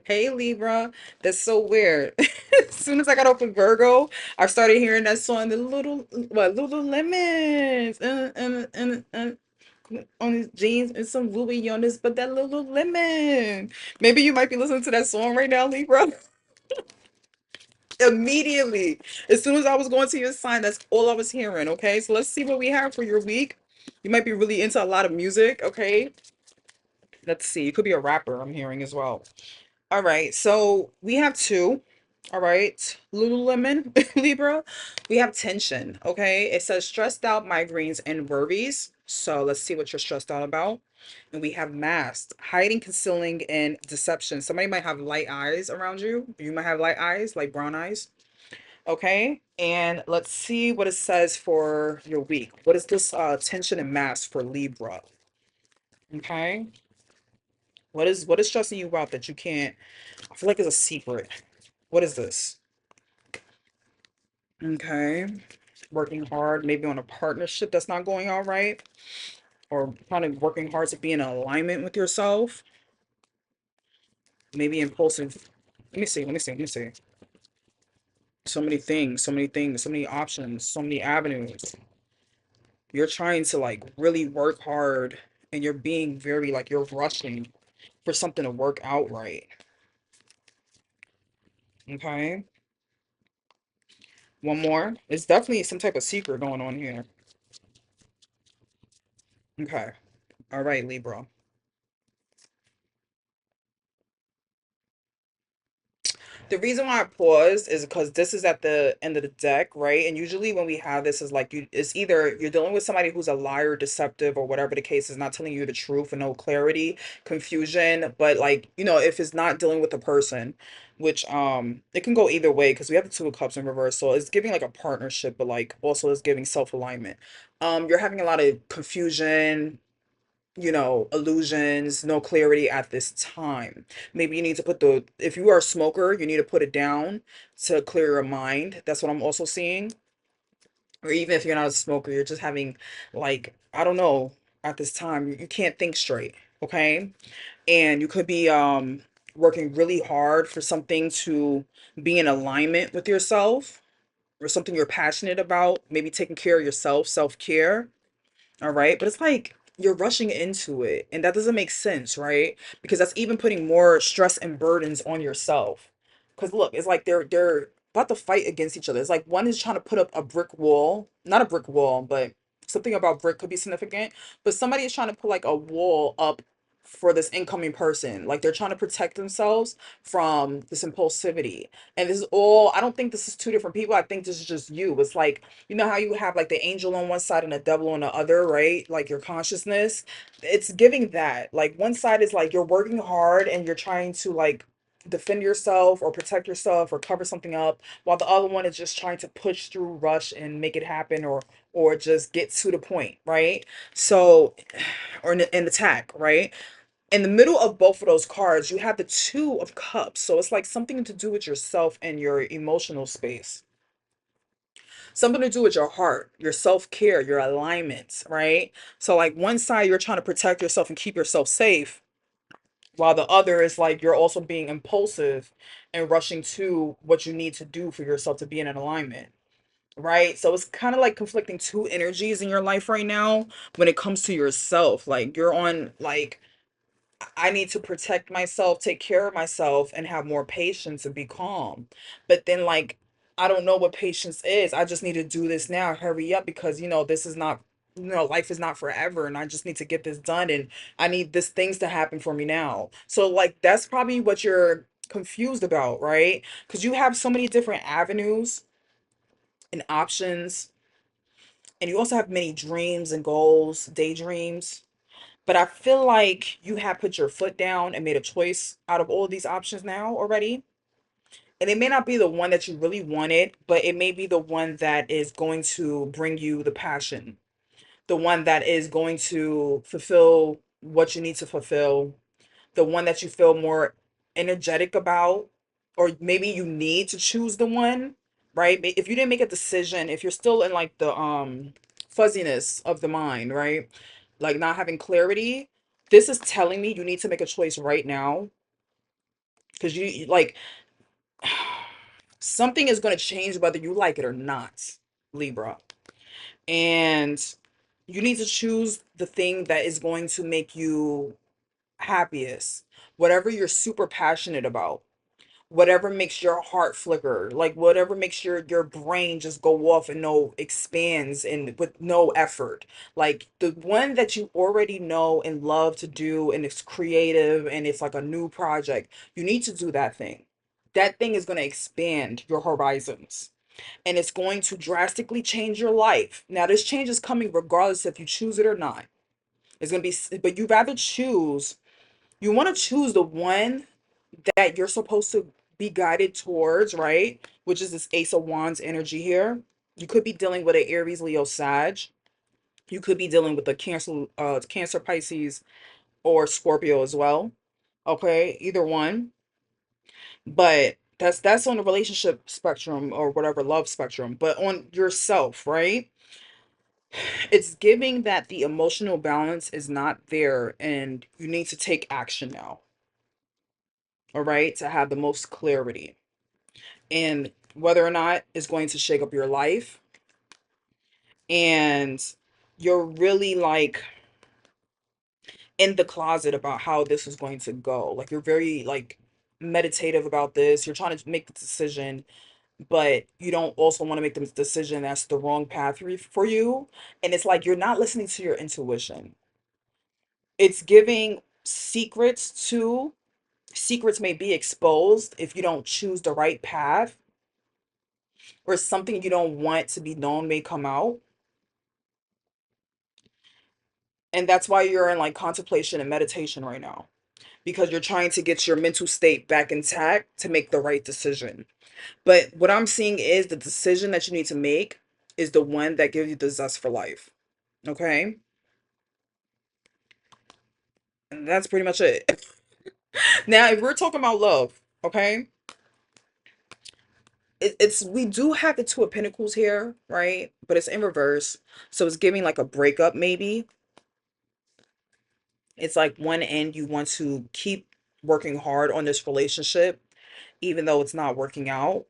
Hey Libra, that's so weird. As soon as I got off with Virgo, I started hearing that song, the little lemons, on his jeans and some Louis on this, but that little lemon. Maybe you might be listening to that song right now, Libra. Immediately, as soon as I was going to your sign, that's all I was hearing. Okay, so let's see what we have for your week. You might be really into a lot of music. Okay, let's see. You could be a rapper. I'm hearing as well. All right, so we have two. All right, Lululemon, Libra. We have tension. Okay, it says stressed out, migraines, and worries. So let's see what you're stressed out about. And we have masked, hiding, concealing, and deception. Somebody might have light eyes around you. You might have light eyes, like brown eyes. Okay, and let's see what it says for your week. What is this tension and mask for Libra? Okay, what is stressing you out that you can't? I feel like it's a secret. What is this? Okay. Working hard, maybe on a partnership that's not going all right, or kind of working hard to be in alignment with yourself. Maybe impulsive. Let me see. So many things, so many options, so many avenues. You're trying to like really work hard and you're being very like you're rushing for something to work out right. Okay. One more. It's definitely some type of secret going on here. Okay. All right, Libra. The reason why I paused is because this is at the end of the deck, right? And usually when we have this is like it's either you're dealing with somebody who's a liar, deceptive, or whatever the case is, not telling you the truth and no clarity, confusion. But like, if it's not dealing with a person, which it can go either way because we have the Two of Cups in reverse. So it's giving like a partnership, but like also it's giving self-alignment. You're having a lot of confusion, illusions, no clarity at this time. Maybe you need to if you are a smoker, you need to put it down to clear your mind. That's what I'm also seeing. Or even if you're not a smoker, you're just having, like, I don't know, at this time, you can't think straight, okay? And you could be working really hard for something to be in alignment with yourself or something you're passionate about, maybe taking care of yourself, self-care. All right. But it's like you're rushing into it, and that doesn't make sense, right? Because that's even putting more stress and burdens on yourself. Because look, it's like they're about to fight against each other. It's like one is trying to put up a brick wall, not a brick wall, but something about brick could be significant. But somebody is trying to put like a wall up for this incoming person. Like they're trying to protect themselves from this impulsivity. And this is all, I don't think this is two different people. I think this is just you. It's like, you know how you have like the angel on one side and the devil on the other, right? Like your consciousness. It's giving that. Like one side is like you're working hard and you're trying to like defend yourself or protect yourself or cover something up, while the other one is just trying to push through, rush and make it happen, or just get to the point, right? So, or an attack, right? In the middle of both of those cards, you have the Two of Cups. So it's like something to do with yourself and your emotional space, something to do with your heart, your self-care, your alignments, right? So like one side you're trying to protect yourself and keep yourself safe, while the other is like you're also being impulsive and rushing to what you need to do for yourself to be in an alignment. Right. So it's kind of like conflicting two energies in your life right now when it comes to yourself. Like you're on like I need to protect myself, take care of myself, and have more patience and be calm. But then, like, I don't know what patience is. I just need to do this now. Hurry up because, this is not, life is not forever. And I just need to get this done. And I need this things to happen for me now. So, like, that's probably what you're confused about, right? Because you have so many different avenues and options. And you also have many dreams and goals, daydreams. But I feel like you have put your foot down and made a choice out of all these options now already. And it may not be the one that you really wanted, but it may be the one that is going to bring you the passion, the one that is going to fulfill what you need to fulfill, the one that you feel more energetic about, or maybe you need to choose the one, right? If you didn't make a decision, if you're still in like the fuzziness of the mind, right? Like not having clarity, this is telling me you need to make a choice right now Because like, something is going to change whether you like it or not, Libra. And you need to choose the thing that is going to make you happiest, whatever you're super passionate about, whatever makes your heart flicker, like whatever makes your brain just go off and no expands and with no effort. Like the one that you already know and love to do and it's creative and it's like a new project, you need to do that thing. That thing is going to expand your horizons and it's going to drastically change your life. Now this change is coming regardless if you choose it or not. It's going to be, but you rather choose, you want to choose the one that you're supposed to be guided towards, right? Which is this Ace of Wands energy here. You could be dealing with an Aries, Leo, Sag. You could be dealing with a Cancer, Pisces, or Scorpio as well. Okay, either one. But that's on the relationship spectrum or whatever love spectrum. But on yourself, right? It's giving that the emotional balance is not there, and you need to take action now. All right, to have the most clarity. And whether or not it's going to shake up your life, and you're really like in the closet about how this is going to go, like you're very like meditative about this, you're trying to make the decision, but you don't also want to make the decision that's the wrong path for you, and it's like you're not listening to your intuition. It's giving secrets too. Secrets may be exposed if you don't choose the right path, or something you don't want to be known may come out. And that's why you're in like contemplation and meditation right now, because you're trying to get your mental state back intact to make the right decision. But what I'm seeing is the decision that you need to make is the one that gives you the zest for life. Okay. And that's pretty much it. Now, if we're talking about love, okay, it's we do have the Two of Pentacles here, right? But it's in reverse. So it's giving like a breakup, maybe. It's like one end you want to keep working hard on this relationship, even though it's not working out.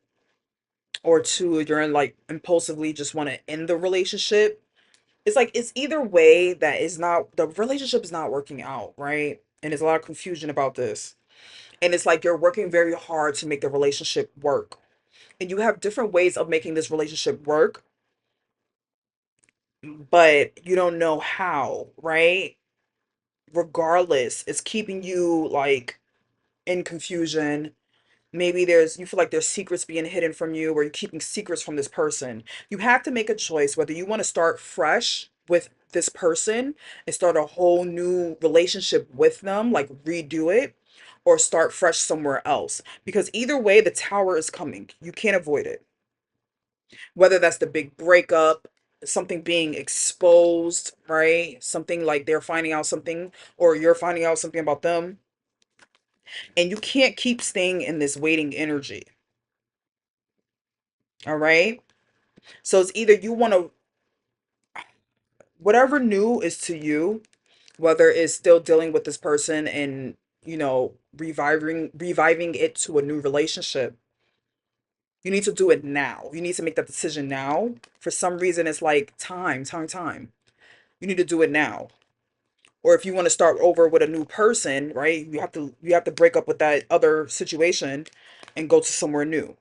Or two, you're in like impulsively just want to end the relationship. It's like it's either way that is not, the relationship is not working out, right? And there's a lot of confusion about this. And it's like you're working very hard to make the relationship work. And you have different ways of making this relationship work, but you don't know how, right? Regardless, it's keeping you like in confusion. Maybe you feel like there's secrets being hidden from you, or you're keeping secrets from this person. You have to make a choice whether you want to start fresh with this person and start a whole new relationship with them, like redo it, or start fresh somewhere else. Because either way, the tower is coming. You can't avoid it. Whether that's the big breakup, something being exposed, right? Something like they're finding out something, or you're finding out something about them. And you can't keep staying in this waiting energy. All right. So it's either you want to, whatever new is to you, whether it's still dealing with this person and, reviving it to a new relationship, you need to do it now. You need to make that decision now. For some reason, it's like time. You need to do it now. Or if you want to start over with a new person, right? You have to break up with that other situation and go to somewhere new.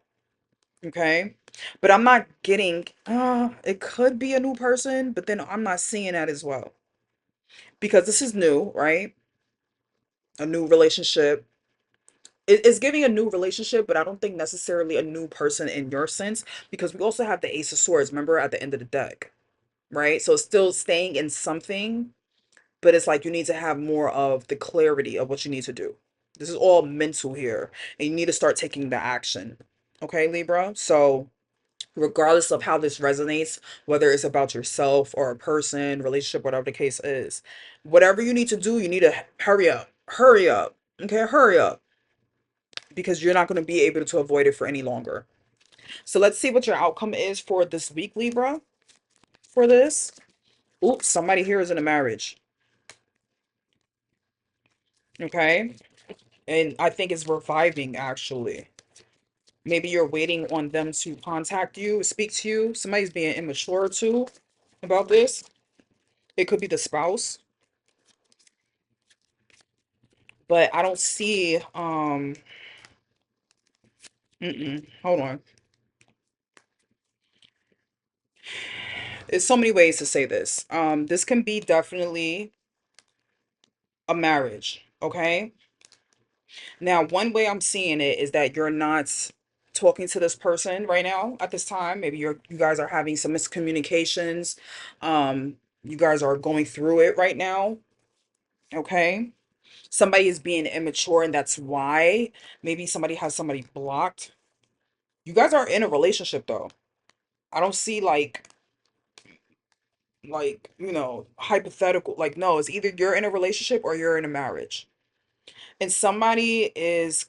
Okay. But I'm not getting, it could be a new person, but then I'm not seeing that as well. Because this is new, right? A new relationship. It's giving a new relationship, but I don't think necessarily a new person in your sense, because we also have the Ace of Swords, remember, at the end of the deck, right? So it's still staying in something, but it's like you need to have more of the clarity of what you need to do. This is all mental here, and you need to start taking the action. Okay, Libra? So regardless of how this resonates, whether it's about yourself or a person, relationship, whatever the case is, whatever you need to do, you need to hurry up. Hurry up. Okay, hurry up. Because you're not going to be able to avoid it for any longer. So let's see what your outcome is for this week, Libra, for this. Oops, somebody here is in a marriage. Okay. And I think it's reviving actually. Maybe you're waiting on them to contact you, speak to you. Somebody's being immature too about this. It could be the spouse, but I don't see hold on. There's so many ways to say this. This can be definitely a marriage, okay? Now, one way I'm seeing it is that you're not talking to this person right now at this time. Maybe you guys are having some miscommunications. You guys are going through it right now, okay? Somebody is being immature and that's why. Maybe somebody has somebody blocked. You guys are in a relationship though. I don't see hypothetical, like, no, it's either you're in a relationship or you're in a marriage. And somebody is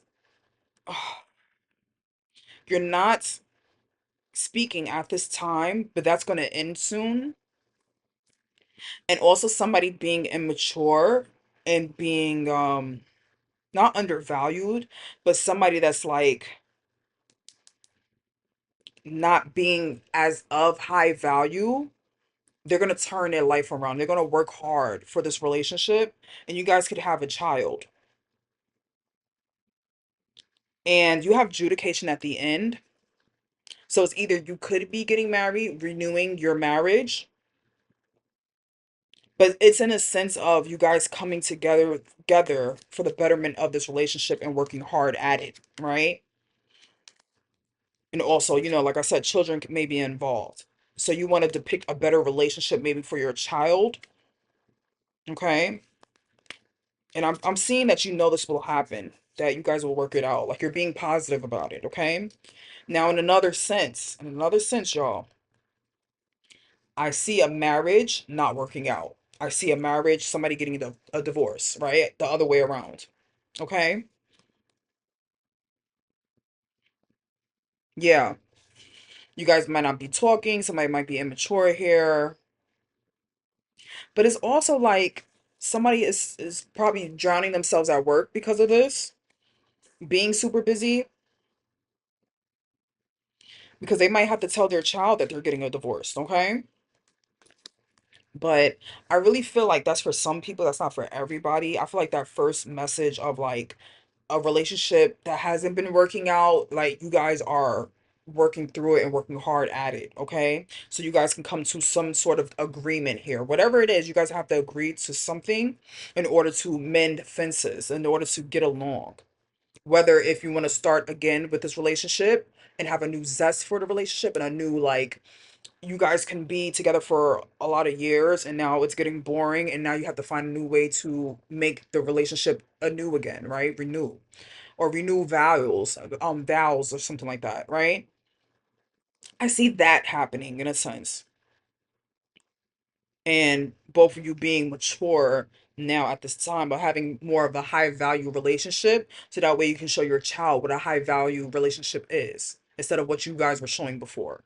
you're not speaking at this time, but that's going to end soon. And also somebody being immature and being not undervalued, but somebody that's like not being as of high value. They're going to turn their life around. They're going to work hard for this relationship and you guys could have a child. And you have judication at the end. So it's either you could be getting married, renewing your marriage, but it's in a sense of you guys coming together for the betterment of this relationship and working hard at it, right? And also, like I said, children may be involved. So you want to depict a better relationship maybe for your child, okay? And I'm seeing that this will happen, that you guys will work it out. Like you're being positive about it, okay? Now in another sense, y'all, I see a marriage not working out. I see a marriage, somebody getting a divorce, right? The other way around. Okay? Yeah. You guys might not be talking, somebody might be immature here. But it's also like somebody is probably drowning themselves at work because of this, being super busy, because they might have to tell their child that they're getting a divorce, okay? But I really feel like that's for some people, that's not for everybody. I feel like that first message of like a relationship that hasn't been working out, like you guys are working through it and working hard at it, okay? So you guys can come to some sort of agreement here. Whatever it is, you guys have to agree to something in order to mend fences, in order to get along. Whether if you want to start again with this relationship and have a new zest for the relationship and a new like you guys can be together for a lot of years and now it's getting boring and now you have to find a new way to make the relationship anew again, right? Renew vows or something like that, right? I see that happening in a sense. And both of you being mature now at this time, but having more of a high value relationship, so that way you can show your child what a high value relationship is instead of what you guys were showing before.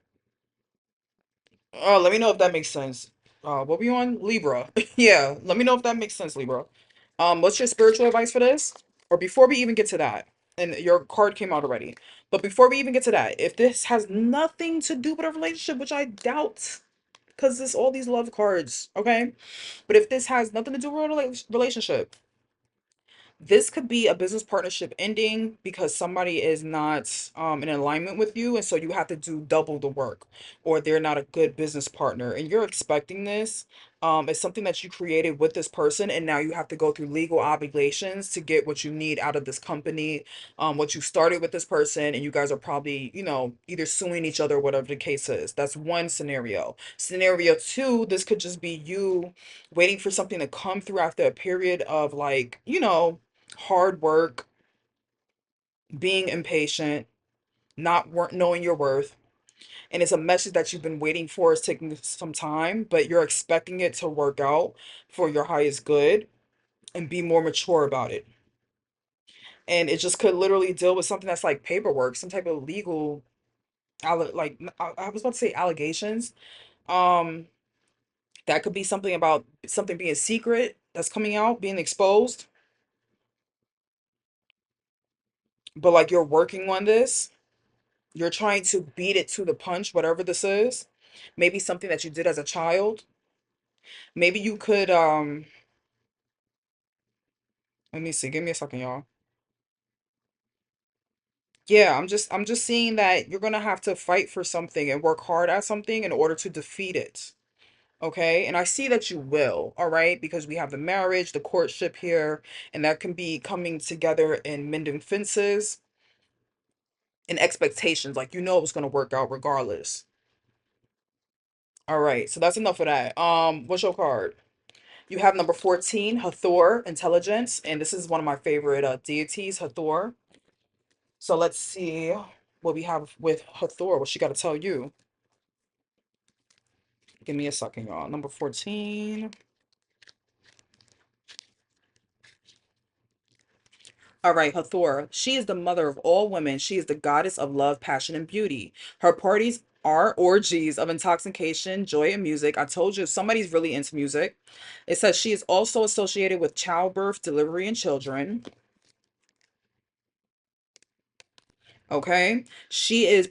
Let me know if that makes sense. What were you on? Libra. Yeah, let me know if that makes sense, Libra. What's your spiritual advice for this? Or before we even get to that, and your card came out already. But before we even get to that, if this has nothing to do with a relationship, which I doubt, because there's all these love cards, okay? But if this has nothing to do with a relationship, this could be a business partnership ending because somebody is not in alignment with you and so you have to do double the work, or they're not a good business partner and you're expecting this. It's something that you created with this person and now you have to go through legal obligations to get what you need out of this company, what you started with this person, and you guys are probably either suing each other, whatever the case is. That's one scenario. Scenario two, this could just be you waiting for something to come through after a period of like hard work, being impatient, not knowing your worth. And it's a message that you've been waiting for. It's taking some time, but you're expecting it to work out for your highest good and be more mature about it. And it just could literally deal with something that's like paperwork, some type of legal, I was about to say allegations. Um, that could be something about something being secret that's coming out, being exposed. but like you're working on this. You're trying to beat it to the punch, whatever this is. Maybe something that you did as a child. Maybe you could let me see. Give me a second, y'all. Yeah, I'm just seeing that you're gonna have to fight for something and work hard at something in order to defeat it. Okay? And I see that you will, all right? Because we have the marriage, the courtship here, and that can be coming together and mending fences and expectations. Like you know it was gonna work out regardless. All right, so that's enough of that. What's your card? You have number 14, Hathor, intelligence, and this is one of my favorite deities, Hathor. So let's see what we have with Hathor, what she got to tell you. Give me a second, y'all. Number 14. All right, Hathor. She is the mother of all women. She is the goddess of love, passion, and beauty. Her parties are orgies of intoxication, joy, and music. I told you somebody's really into music. It says she is also associated with childbirth, delivery, and children. Okay. She is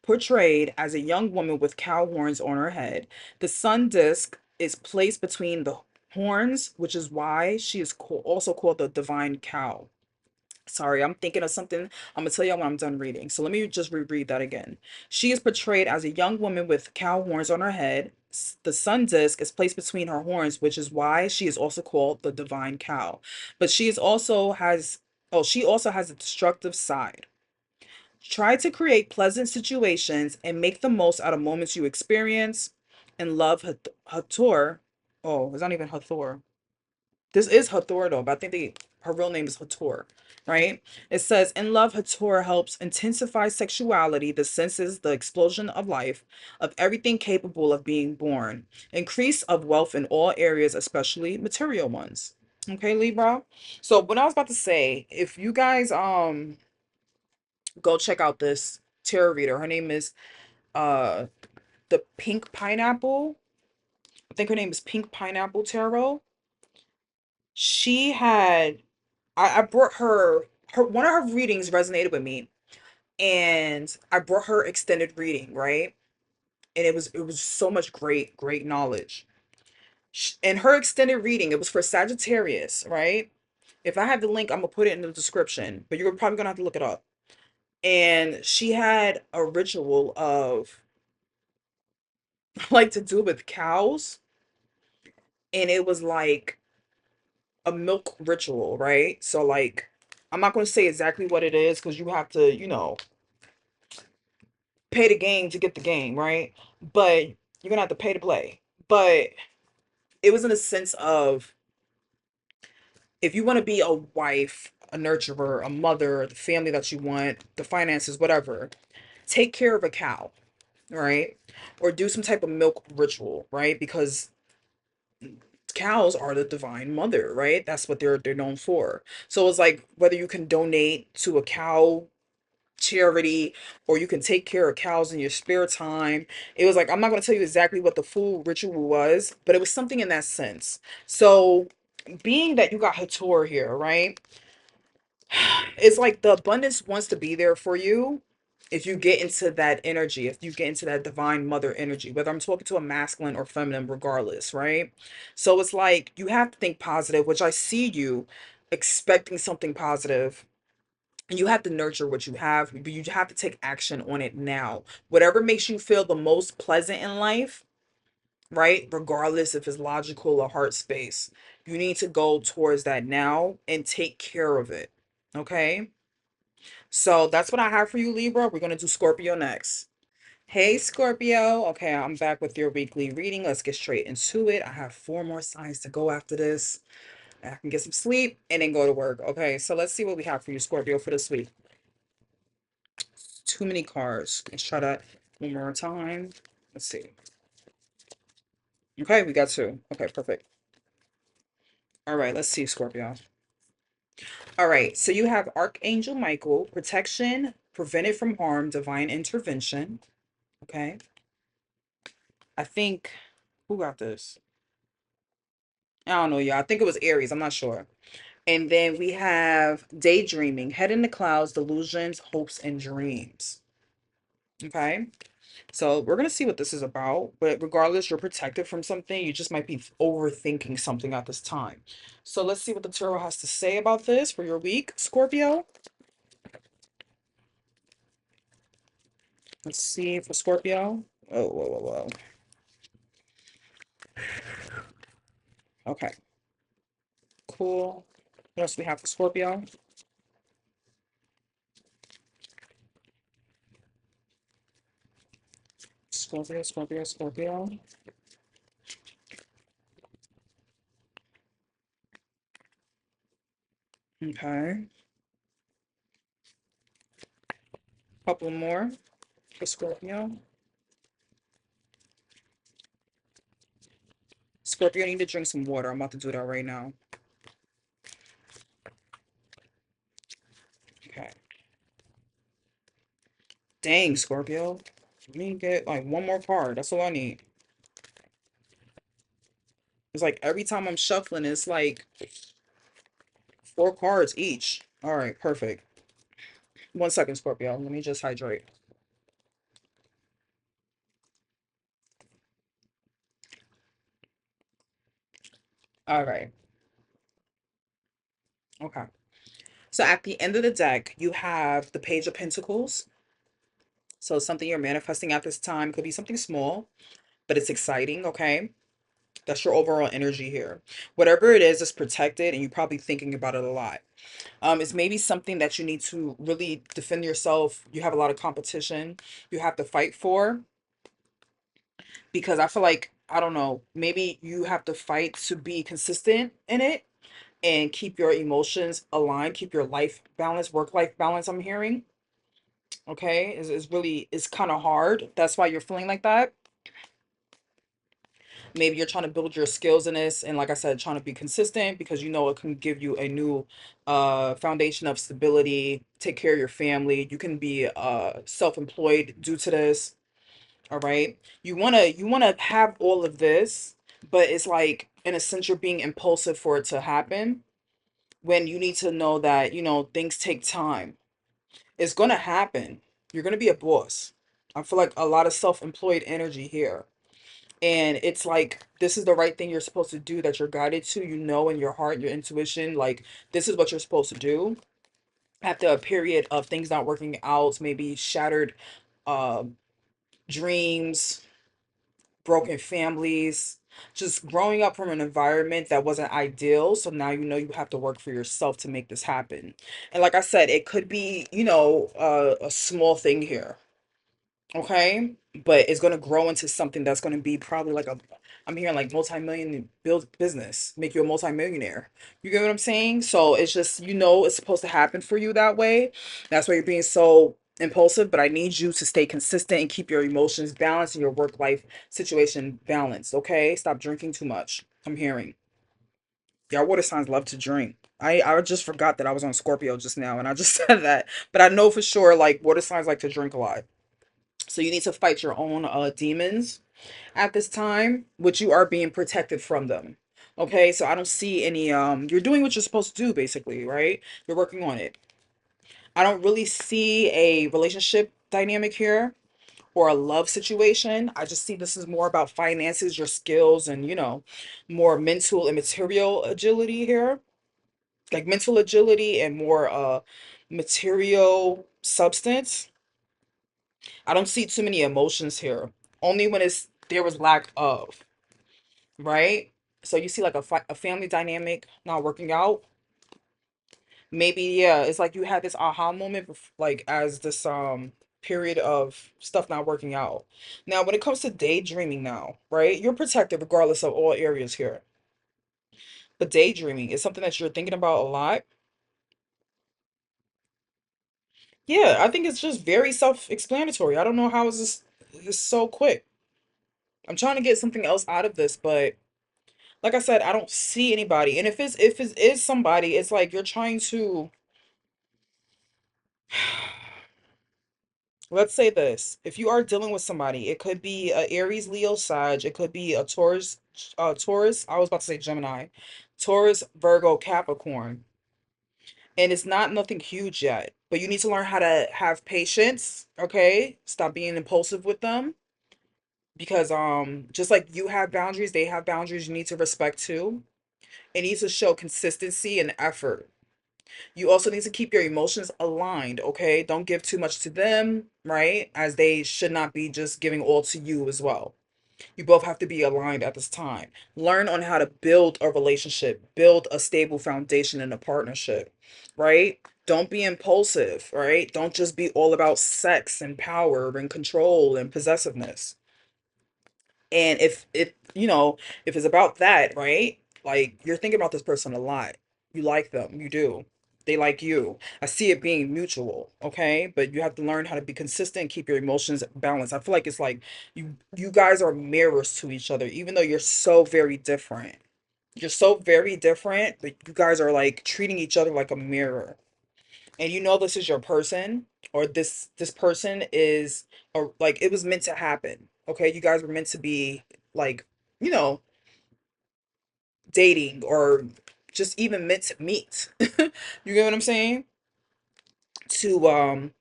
portrayed as a young woman with cow horns on her head. The sun disk is placed between the horns, which is why she is also called the divine cow. Sorry, I'm thinking of something. I'm gonna tell you when I'm done reading. So let me just reread that again. She is portrayed as a young woman with cow horns on her head. The sun disk is placed between her horns, which is why she is also called the divine cow. But she is also has oh, she also has a destructive side. Try to create pleasant situations and make the most out of moments you experience. And love Hathor. Oh, it's not even Hathor. This is Hathor though, but I think her real name is Hathor, right? It says, in love, Hathor helps intensify sexuality, the senses, the explosion of life, of everything capable of being born, increase of wealth in all areas, especially material ones. Okay, Libra. So what I was about to say, if you guys go check out this tarot reader. Her name is uh the Pink Pineapple. I think her name is Pink Pineapple Tarot. She had I brought her one of her readings resonated with me, and I brought her extended reading, right? And it was so much great knowledge. In her extended reading, it was for Sagittarius, right? If I have the link, I'm gonna put it in the description, but you're probably gonna have to look it up. And she had a ritual of like to do with cows, and it was like a milk ritual, right? So like I'm not going to say exactly what it is because you have to, pay the game to get the game, right? But you're going to have to pay to play. But it was in a sense of if you want to be a wife, a nurturer, a mother, the family that you want, the finances, whatever, take care of a cow, right? Or do some type of milk ritual, right? Because cows are the divine mother, right? That's what they're known for. So it's like whether you can donate to a cow charity or you can take care of cows in your spare time. It was like I'm not going to tell you exactly what the full ritual was, but it was something in that sense. So being that you got Hator here, right? It's like the abundance wants to be there for you if you get into that energy, if you get into that divine mother energy, whether I'm talking to a masculine or feminine, regardless, right? So it's like you have to think positive, which I see you expecting something positive, and you have to nurture what you have, but you have to take action on it now. Whatever makes you feel the most pleasant in life, right? Regardless if it's logical or heart space, you need to go towards that now and take care of it. Okay? So that's what I have for you, Libra. We're going to do Scorpio next. Hey, Scorpio. Okay, I'm back with your weekly reading. Let's get straight into it. I have 4 more signs to go after this. I can get some sleep and then go to work. Okay, so let's see what we have for you, Scorpio, for this week. Too many cards. Let's try that one more time. Let's see. Okay, we got two. Okay, perfect. All right, let's see, Scorpio. All right, so you have Archangel Michael, protection, prevented from harm, divine intervention. Okay, I think, who got this? I don't know, y'all. I think it was Aries. I'm not sure. And then we have daydreaming, head in the clouds, delusions, hopes, and dreams. Okay. So we're gonna see what this is about, but regardless, you're protected from something. You just might be overthinking something at this time. So let's see what the tarot has to say about this for your week, Scorpio. Let's see for Scorpio. Oh, whoa, whoa, whoa. Okay, cool. What else do we have for Scorpio? Scorpio, Scorpio, Scorpio. Okay, couple more for Scorpio. Scorpio, you need to drink some water. I'm about to do that right now. Okay. Dang, Scorpio. Let me get like one more card. That's all I need. It's like every time I'm shuffling, it's like four cards each. All right, perfect. 1 second, Scorpio. Let me just hydrate. All right. Okay. So at the end of the deck, you have the Page of Pentacles. So something you're manifesting at this time could be something small, but it's exciting, okay? That's your overall energy here. Whatever it is protected, and you're probably thinking about it a lot. It's maybe something that you need to really defend yourself. You have a lot of competition you have to fight for, because I feel like, I don't know, maybe you have to fight to be consistent in it and keep your emotions aligned, keep your life balance, work life balance. I'm hearing, okay, is really, is kind of hard. That's why you're feeling like that. Maybe you're trying to build your skills in this, and like I said, trying to be consistent because you know it can give you a new foundation of stability, take care of your family. You can be self-employed due to this. All right, you want to have all of this, but it's like, in a sense, you're being impulsive for it to happen, when you need to know that, things take time. It's going to happen. You're going to be a boss. I feel like a lot of self-employed energy here, and it's like, this is the right thing you're supposed to do, that you're guided to, in your heart, your intuition, like, this is what you're supposed to do. After a period of things not working out, maybe shattered uh, dreams, broken families, just growing up from an environment that wasn't ideal. So now you have to work for yourself to make this happen. And like I said, it could be, a small thing here. Okay, but it's going to grow into something that's going to be probably like I'm hearing like multi-million build business, make you a multi-millionaire. You get what I'm saying? So it's just, it's supposed to happen for you that way. That's why you're being so impulsive, but I need you to stay consistent and keep your emotions balanced and your work-life situation balanced, okay? Stop drinking too much. I'm hearing. Y'all water signs love to drink. I just forgot that I was on Scorpio just now and I just said that. But I know for sure, like, water signs like to drink a lot. So you need to fight your own demons at this time, which you are being protected from them. Okay, so I don't see any you're doing what you're supposed to do, basically, right? You're working on it. I don't really see a relationship dynamic here or a love situation. I just see this is more about finances, your skills, and more mental and material agility here. Like mental agility and more material substance. I don't see too many emotions here. Only when there was lack of, right? So you see like a family dynamic not working out. Maybe, yeah, it's like you had this aha moment, like, as this period of stuff not working out. Now, when it comes to daydreaming now, right? You're protected regardless of all areas here. But daydreaming is something that you're thinking about a lot. Yeah, I think it's just very self-explanatory. I don't know how is this so quick. I'm trying to get something else out of this, but like I said, I don't see anybody. And if it is somebody, it's like you're trying to, let's say this. If you are dealing with somebody, it could be a Aries, Leo, Sag. It could be a Taurus, Taurus. I was about to say Gemini. Taurus, Virgo, Capricorn. and it's not nothing huge yet, but you need to learn how to have patience, okay? Stop being impulsive with them because just like you have boundaries, they have boundaries you need to respect too. It needs to show consistency and effort. You also need to keep your emotions aligned, okay? Don't give too much to them, right? As they should not be just giving all to you as well. You both have to be aligned at this time. Learn on how to build a relationship, build a stable foundation in a partnership, right? Don't be impulsive, right? Don't just be all about sex and power and control and possessiveness. And if it's about that, right? Like you're thinking about this person a lot. You like them, you do. They like you. I see it being mutual, okay? But you have to learn how to be consistent, keep your emotions balanced. I feel like it's like you guys are mirrors to each other, even though you're so very different. You're so very different, but you guys are like treating each other like a mirror. And you know this is your person, or this person is, or like it was meant to happen. Okay, you guys were meant to be like, you know, dating or just even meant to meet. You get what I'm saying? To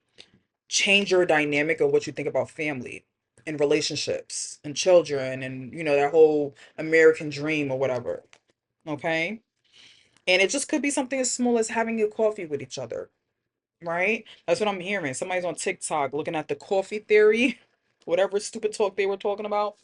change your dynamic of what you think about family and relationships and children and that whole American dream or whatever. Okay? And it just could be something as small as having a coffee with each other, right? That's what I'm hearing. Somebody's on TikTok looking at the coffee theory, whatever stupid talk they were talking about.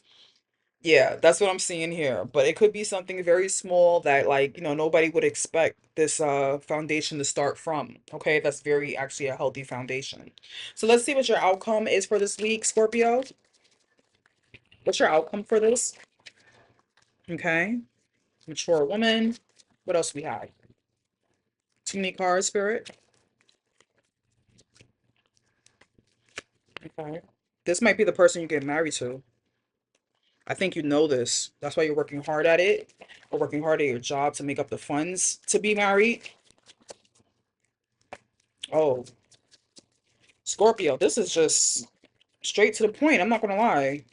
Yeah, that's what I'm seeing here. But it could be something very small that like, nobody would expect this foundation to start from. Okay? That's very actually a healthy foundation. So let's see what your outcome is for this week, Scorpio. What's your outcome for this? Okay. Mature woman. What else we have? Too many cards, Spirit. Okay. This might be the person you get married to. I think you know this. That's why you're working hard at it, or working hard at your job to make up the funds to be married. Oh, Scorpio, this is just straight to the point. I'm not gonna lie.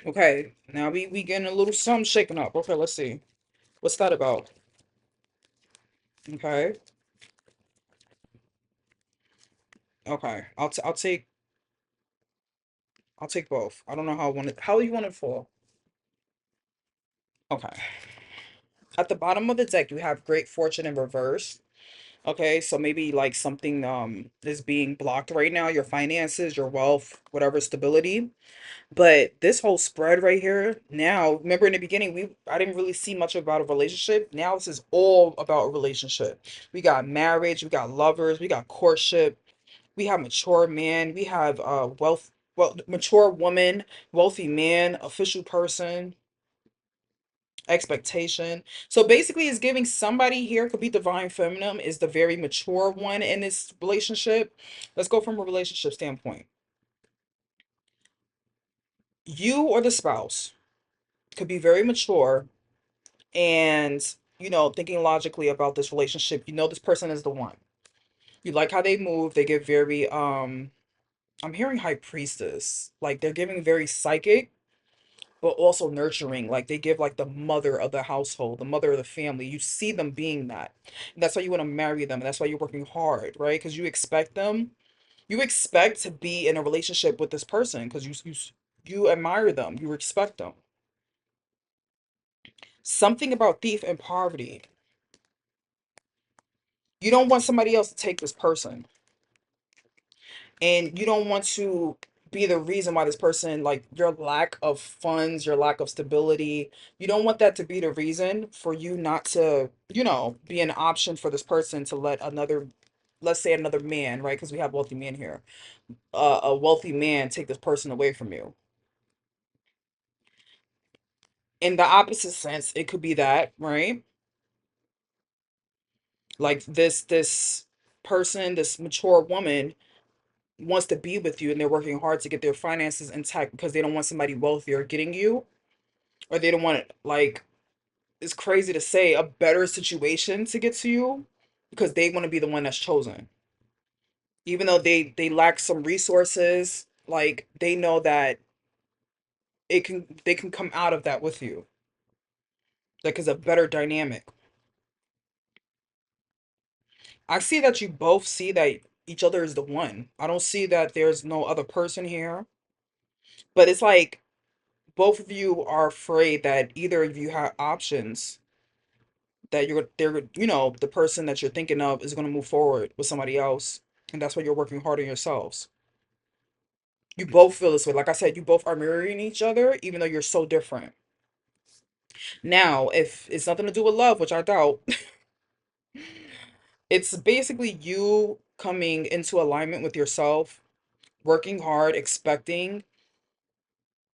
Okay, now we getting a little something shaken up. Okay, let's see. What's that about? Okay, okay. I'll take both. I don't know how I want it. How do you want it for? Okay. At the bottom of the deck, you have great fortune in reverse. Okay, so maybe like something is being blocked right now, your finances, your wealth, whatever stability. But this whole spread right here, now, remember in the beginning, I didn't really see much about a relationship. Now this is all about a relationship. We got marriage, we got lovers, we got courtship, we have mature man, we have mature woman, wealthy man, official person, expectation. So basically it's giving somebody here, could be divine feminine, is the very mature one in this relationship. Let's go from a relationship standpoint. You or the spouse could be very mature and thinking logically about this relationship. This person is the one. You like how they move. They get very I'm hearing high priestess, like they're giving very psychic but also nurturing. Like they give like the mother of the household, the mother of the family. You see them being that, and that's why you want to marry them, and that's why you're working hard, right? Because you expect to be in a relationship with this person because you admire them, you respect them. Something about thief and poverty. You don't want somebody else to take this person, and you don't want to be the reason why this person, like your lack of funds, your lack of stability, you don't want that to be the reason for you not to be an option for this person to let another, let's say another man, right? Because we have wealthy men here, a wealthy man take this person away from you. In the opposite sense, it could be that, right? Like this person, this mature woman wants to be with you, and they're working hard to get their finances intact because they don't want somebody wealthier getting you, or they don't want, like, it's crazy to say, a better situation to get to you, because they want to be the one that's chosen. Even though they lack some resources, like they know that they can come out of that with you. Like, it's a better dynamic. I see that you both see that each other is the one. I don't see that there's no other person here. But it's like both of you are afraid that either of you have options that they're the person that you're thinking of is going to move forward with somebody else, and that's why you're working hard on yourselves. You both feel this way. Like I said, you both are mirroring each other, even though you're so different. Now, if it's nothing to do with love, which I doubt, it's basically you coming into alignment with yourself, working hard, expecting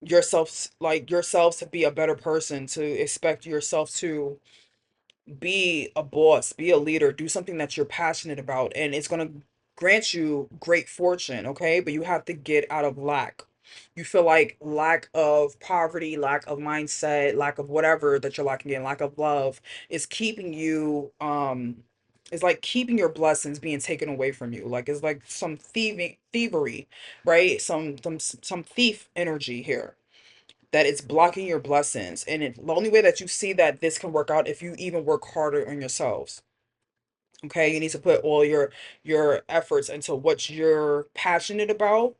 yourselves to be a better person, to expect yourself to be a boss, be a leader, do something that you're passionate about, and it's going to grant you great fortune, okay? But you have to get out of lack. You feel like lack of poverty, lack of mindset, lack of whatever that you're lacking in, lack of love is keeping you is like keeping your blessings being taken away from you. Like it's like some thievery, right? Some thief energy here that it's blocking your blessings. And the only way that you see that this can work out if you even work harder on yourselves. Okay, you need to put all your efforts into what you're passionate about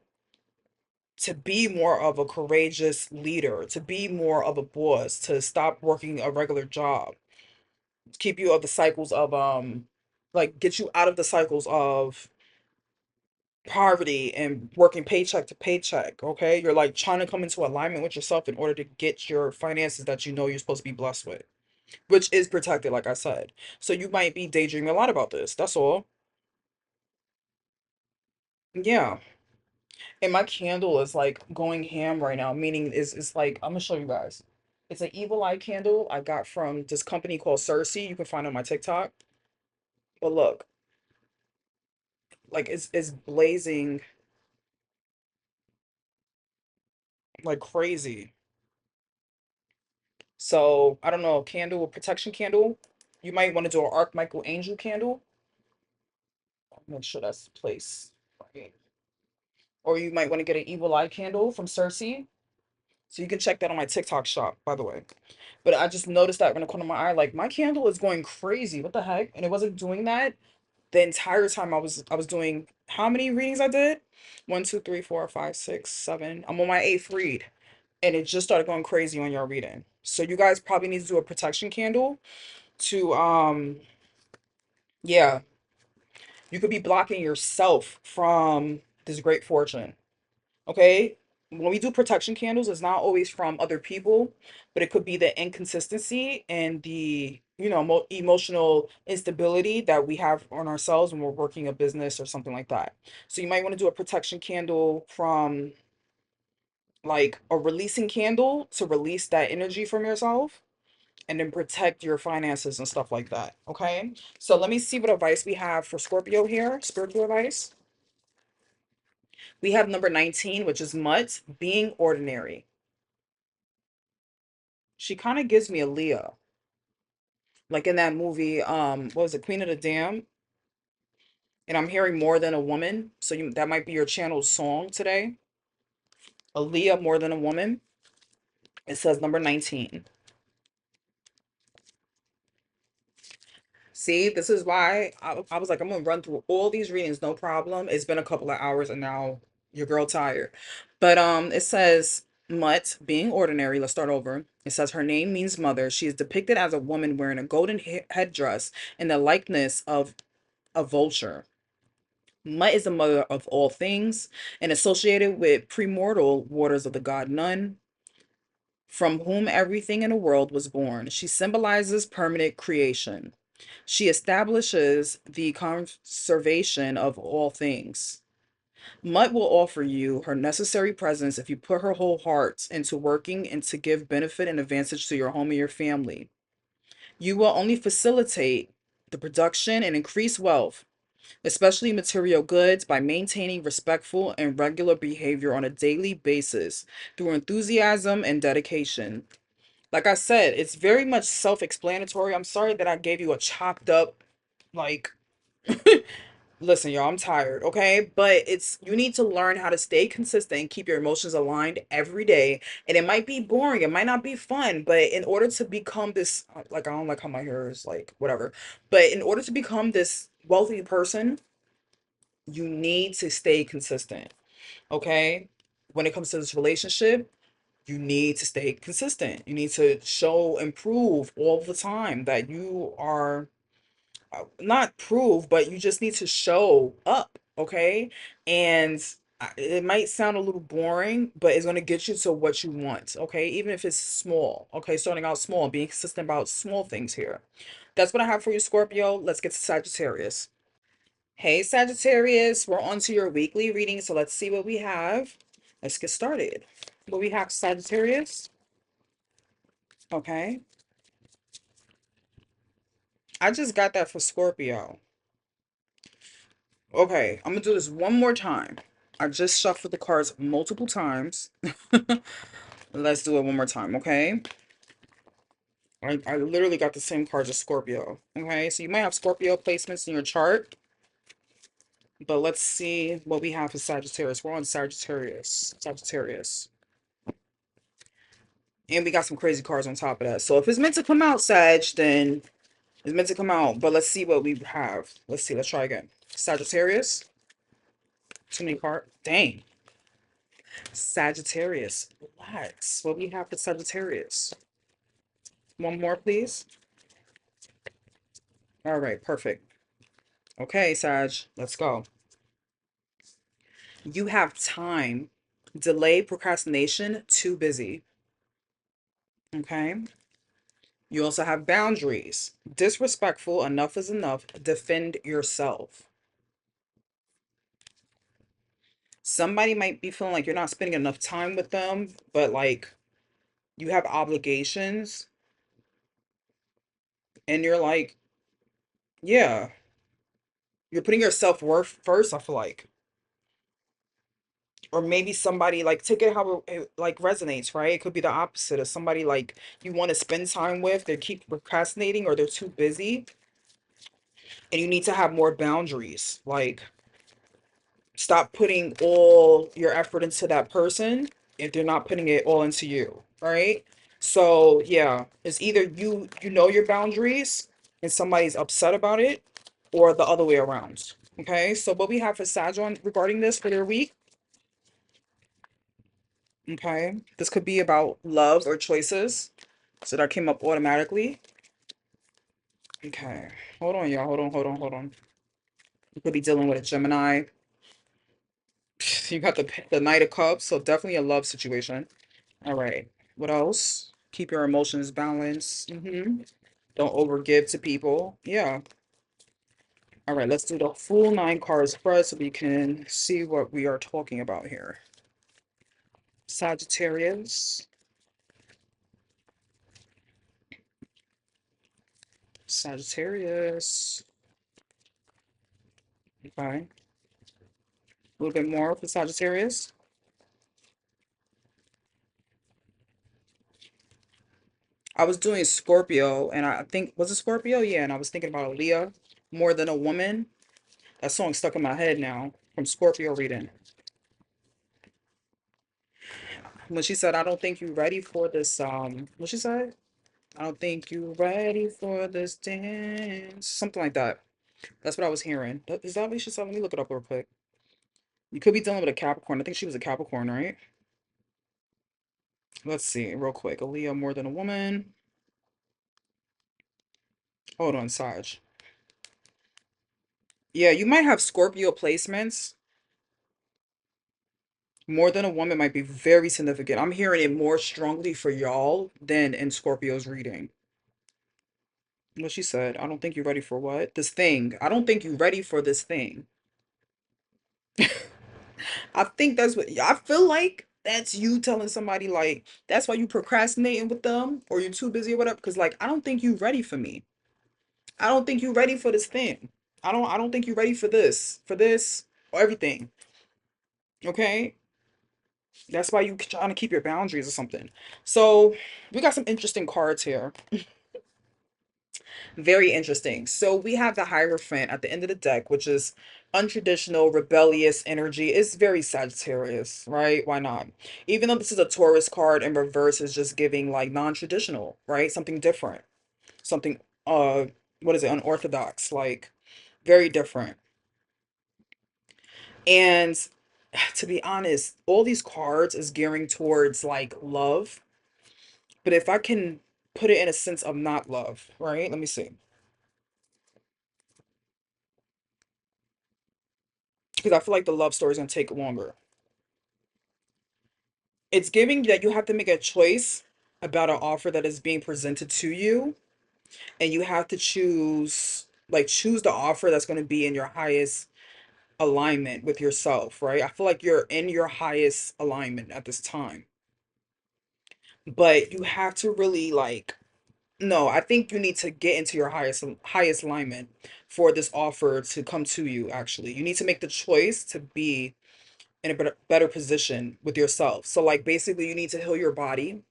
to be more of a courageous leader, to be more of a boss, to stop working a regular job, keep you of the cycles of like get you out of the cycles of poverty and working paycheck to paycheck. Okay, you're like trying to come into alignment with yourself in order to get your finances that you know you're supposed to be blessed with, which is protected, like I said. So you might be daydreaming a lot about this. That's all. Yeah. And my candle is like going ham right now, meaning is like I'm gonna show you guys. It's an evil eye candle I got from this company called Cersei. You can find on my TikTok. But look, like it's blazing like crazy. So I don't know, candle, protection candle. You might want to do an Archmichael Angel candle. Make sure that's placed right. Or you might want to get an evil eye candle from Cersei. So you can check that on my TikTok shop, by the way. But I just noticed that in the corner of my eye, like my candle is going crazy. What the heck? And it wasn't doing that the entire time I was doing how many readings I did? One, two, three, four, five, six, seven. I'm on my eighth read. And it just started going crazy on your reading. So you guys probably need to do a protection candle to yeah, you could be blocking yourself from this great fortune. Okay, when we do protection candles, it's not always from other people, but it could be the inconsistency and the emotional instability that we have on ourselves when we're working a business or something like that. So you might want to do a protection candle from like a releasing candle to release that energy from yourself and then protect your finances and stuff like that. Okay, so let me see what advice we have for Scorpio here. Spiritual advice. We have number 19, which is Mutt, being ordinary. She kind of gives me a Leah. Like in that movie, what was it, Queen of the Dam? And I'm hearing more than a woman. So that might be your channel's song today. A Leah, more than a woman. It says number 19. See, this is why I was like, I'm gonna run through all these readings, no problem. It's been a couple of hours and now your girl tired. But it says Mutt, being ordinary. Let's start over. It says her name means mother. She is depicted as a woman wearing a golden headdress in the likeness of a vulture. Mutt is the mother of all things and associated with premortal waters of the god Nun, from whom everything in the world was born. She symbolizes permanent creation. She establishes the conservation of all things. Mutt will offer you her necessary presence if you put her whole heart into working and to give benefit and advantage to your home and your family. You will only facilitate the production and increase wealth, especially material goods, by maintaining respectful and regular behavior on a daily basis through enthusiasm and dedication. Like I said, it's very much self-explanatory. I'm sorry that I gave you a chopped up, like, listen, y'all, I'm tired, okay? But it's you need to learn how to stay consistent and keep your emotions aligned every day. And it might be boring, it might not be fun, but in order to become this, like, I don't like how my hair is like whatever. But in order to become wealthy person, you need to stay consistent. Okay. When it comes to this relationship, you need to stay consistent. You need to show improve all the time that you are not prove, but you just need to show up, okay? And it might sound a little boring, but it's going to get you to what you want, okay? Even if it's small, okay? Starting out small, being consistent about small things here. That's what I have for you, Scorpio. Let's get to Sagittarius. Hey, Sagittarius, we're on to your weekly reading, so let's see what we have. Let's get started. What we have, Sagittarius, okay? I just got that for Scorpio. Okay, I'm gonna do this one more time. I just shuffled the cards multiple times. Let's do it one more time, okay? I literally got the same cards as Scorpio. Okay, so you might have Scorpio placements in your chart, but let's see what we have for Sagittarius. We're on Sagittarius. Sagittarius. And we got some crazy cards on top of that. So if it's meant to come out, Sag, then it's meant to come out. But let's see what we have. Let's see. Let's try again. Sagittarius. Too many cards. Dang. Sagittarius. Relax. What we have for Sagittarius? One more, please. All right, perfect. Okay, Sag, let's go. You have time. Delay, procrastination, too busy. Okay. You also have boundaries. Disrespectful, enough is enough. Defend yourself. Somebody might be feeling like you're not spending enough time with them, but like you have obligations and you're like, yeah, you're putting your self-worth first, I feel like. Or maybe somebody like take it how it like resonates, right? It could be the opposite of somebody like you want to spend time with, they keep procrastinating or they're too busy, and you need to have more boundaries. Like stop putting all your effort into that person if they're not putting it all into you, right? So yeah, it's either you know your boundaries and somebody's upset about it, or the other way around. Okay, so what we have for Sag on regarding this for their week. Okay, this could be about love or choices. So that came up automatically. Okay, hold on, y'all. Hold on. You could be dealing with a Gemini. You got the Knight of Cups, so definitely a love situation. All right. What else? Keep your emotions balanced. Don't overgive to people. Yeah. All right, let's do the full 9 cards first so we can see what we are talking about here. Sagittarius. Sagittarius. Okay. A little bit more for Sagittarius. I was doing Scorpio, and I think, was it Scorpio? Yeah, and I was thinking about Aaliyah, More Than a Woman. That song stuck in my head now from Scorpio reading. When she said, I don't think you're ready for this, what she said? I don't think you're ready for this dance. Something like that. That's what I was hearing. Is that what she said? Let me look it up real quick. You could be dealing with a Capricorn. I think she was a Capricorn, right? Let's see, real quick. Aaliyah, More Than a Woman. Hold on, Saj. Yeah, you might have Scorpio placements. More Than a Woman might be very significant. I'm hearing it more strongly for y'all than in Scorpio's reading. What she said, I don't think you're ready for what? This thing. I don't think you're ready for this thing. I think that's what I feel like that's you telling somebody like that's why you procrastinating with them or you're too busy or whatever. Because like I don't think you're ready for me. I don't think you're ready for this thing. I don't think you're ready for this, or everything. Okay? That's why you trying to keep your boundaries or something. So we got some interesting cards here. Very interesting. So we have the Hierophant at the end of the deck, which is untraditional, rebellious energy. It's very Sagittarius, right? Why not? Even though this is a Taurus card in reverse, is just giving like non-traditional, right? Something different. Something what is it? Unorthodox. Like Very different. And to be honest, all these cards is gearing towards like love. But if I can put it in a sense of not love, right? Let me see. Because I feel like the love story is going to take longer. It's giving that you have to make a choice about an offer that is being presented to you, and you have to choose the offer that's going to be in your highest alignment with yourself, right? I feel like you're in your highest alignment at this time, but you have to really like, no, I think you need to get into your highest alignment for this offer to come to you. Actually, you need to make the choice to be in a better position with yourself. So like basically you need to heal your body,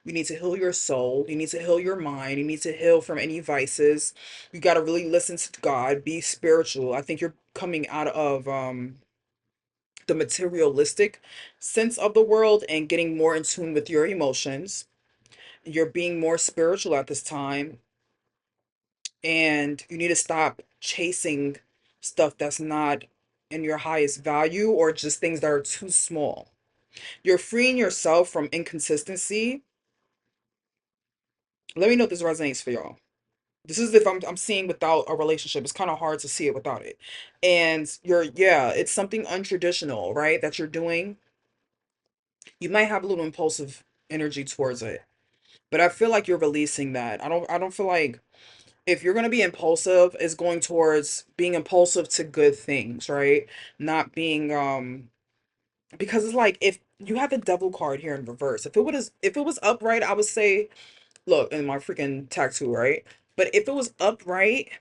you need to heal your soul, you need to heal your mind, you need to heal from any vices. You got to really listen to God, be spiritual. I think you're coming out of the materialistic sense of the world and getting more in tune with your emotions. You're being more spiritual at this time, and you need to stop chasing stuff that's not in your highest value or just things that are too small. You're freeing yourself from inconsistency. Let me know if this resonates for y'all. This is if I'm seeing without a relationship. It's kind of hard to see it without it. And yeah, it's something untraditional, right? That you're doing. You might have a little impulsive energy towards it. But I feel like you're releasing that. I don't feel like if you're going to be impulsive, it's going towards being impulsive to good things, right? Not being because it's like if you have the devil card here in reverse. If it was upright, I would say look in my freaking tattoo, right? But if it was upright,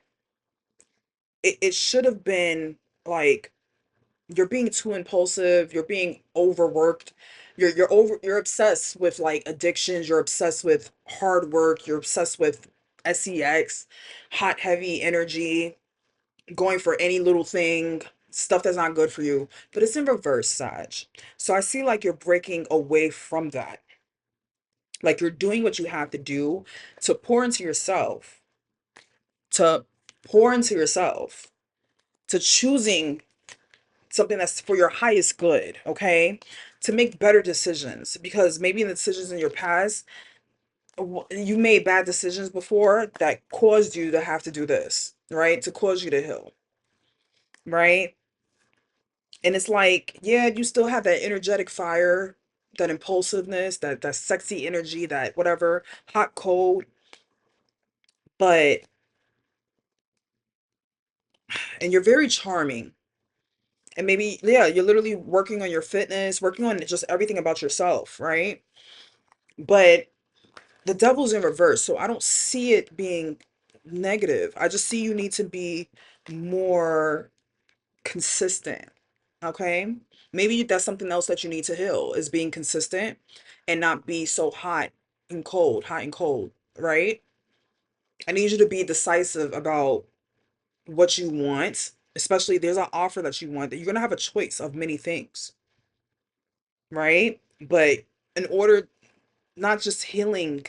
it should have been like you're being too impulsive, you're being overworked, you're obsessed with like addictions, you're obsessed with hard work, you're obsessed with sex, hot heavy energy, going for any little thing, stuff that's not good for you. But it's in reverse, Sag. So I see like you're breaking away from that. Like you're doing what you have to do to pour into yourself, to pour into yourself, to choosing something that's for your highest good, okay? To make better decisions because maybe in the decisions in your past, you made bad decisions before that caused you to have to do this, right? To cause you to heal, right? And it's like, yeah, you still have that energetic fire, that impulsiveness, that sexy energy, that whatever, hot, cold, but and you're very charming. And maybe, yeah, you're literally working on your fitness, working on just everything about yourself, right? But the devil's in reverse, so I don't see it being negative. I just see you need to be more consistent. Okay? Maybe that's something else that you need to heal is being consistent and not be so hot and cold, right? I need you to be decisive about what you want, especially there's an offer that you want that you're going to have a choice of many things, right? But in order not just healing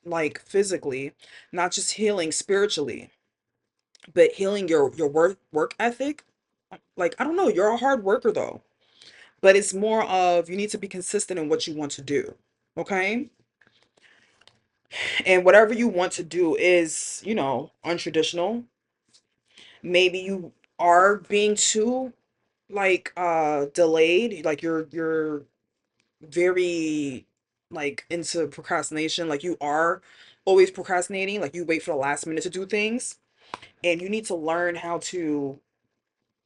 like physically, not just healing spiritually, but healing your work ethic. Like I don't know, you're a hard worker though, but it's more of you need to be consistent in what you want to do. Okay? And whatever you want to do is, untraditional. Maybe you are being too like delayed, like you're very like into procrastination, like you are always procrastinating, like you wait for the last minute to do things, and you need to learn how to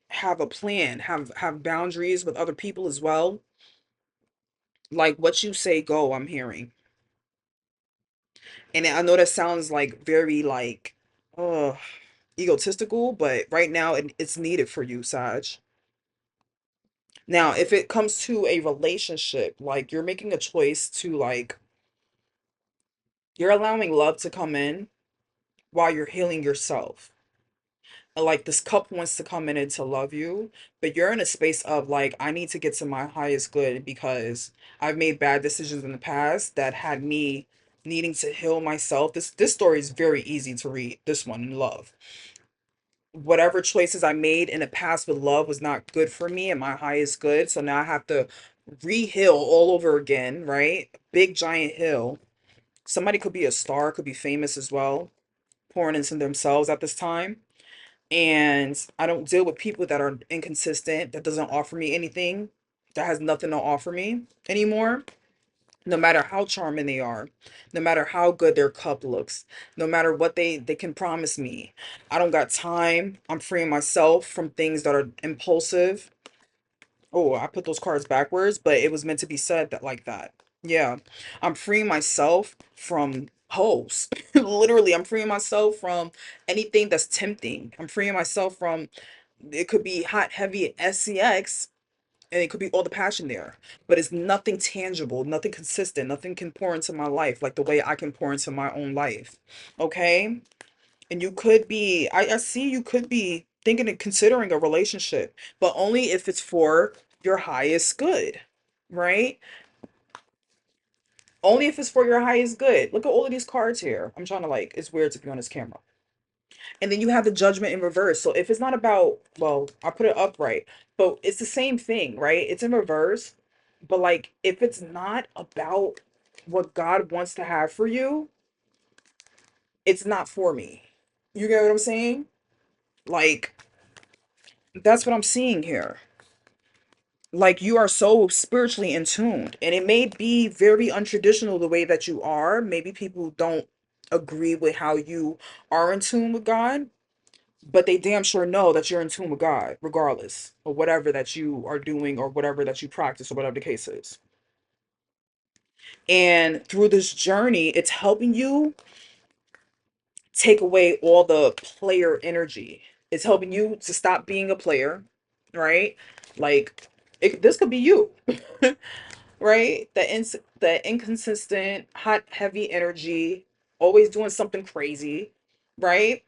have a plan, have boundaries with other people as well. Like what you say go, I'm hearing. And I know that sounds like very like uh egotistical, but right now it's needed for you, Saj. Now, if it comes to a relationship, like you're making a choice to like you're allowing love to come in while you're healing yourself. Like this cup wants to come in and to love you, but you're in a space of like, I need to get to my highest good because I've made bad decisions in the past that had me needing to heal myself. This story is very easy to read. This one in love. whatever choices I made in the past with love was not good for me and my highest good. So now I have to re-heal all over again, right? Big giant hill. Somebody could be a star, could be famous as well, pouring into themselves at this time. And I don't deal with people that are inconsistent, that doesn't offer me anything, that has nothing to offer me anymore. No matter how charming they are, no matter how good their cup looks, no matter what they can promise me. I don't got time. I'm freeing myself from things that are impulsive. Oh, I put those cards backwards, but it was meant to be said that like that. Yeah. I'm freeing myself from hoes. Literally, I'm freeing myself from anything that's tempting. I'm freeing myself from, it could be hot, heavy SCX, and it could be all the passion there, but it's nothing tangible, nothing consistent, nothing can pour into my life like the way I can pour into my own life. Okay. And you could be, I see you could be thinking and considering a relationship, but only if it's for your highest good, right? Only if it's for your highest good. Look at all of these cards here. I'm trying to like, it's weird to be on this camera. And then you have the judgment in reverse. So if it's not about, well, I put it upright, but it's the same thing, right? It's in reverse. But like, if it's not about what God wants to have for you, it's not for me. You get what I'm saying? Like, that's what I'm seeing here. Like, you are so spiritually in tuned, and it may be very untraditional the way that you are. Maybe people don't agree with how you are in tune with God, but they damn sure know that you're in tune with God, regardless of whatever that you are doing or whatever that you practice or whatever the case is. And through this journey, it's helping you take away all the player energy. It's helping you to stop being a player, right? Like, this could be you, right? The inconsistent, hot, heavy energy, always doing something crazy, right?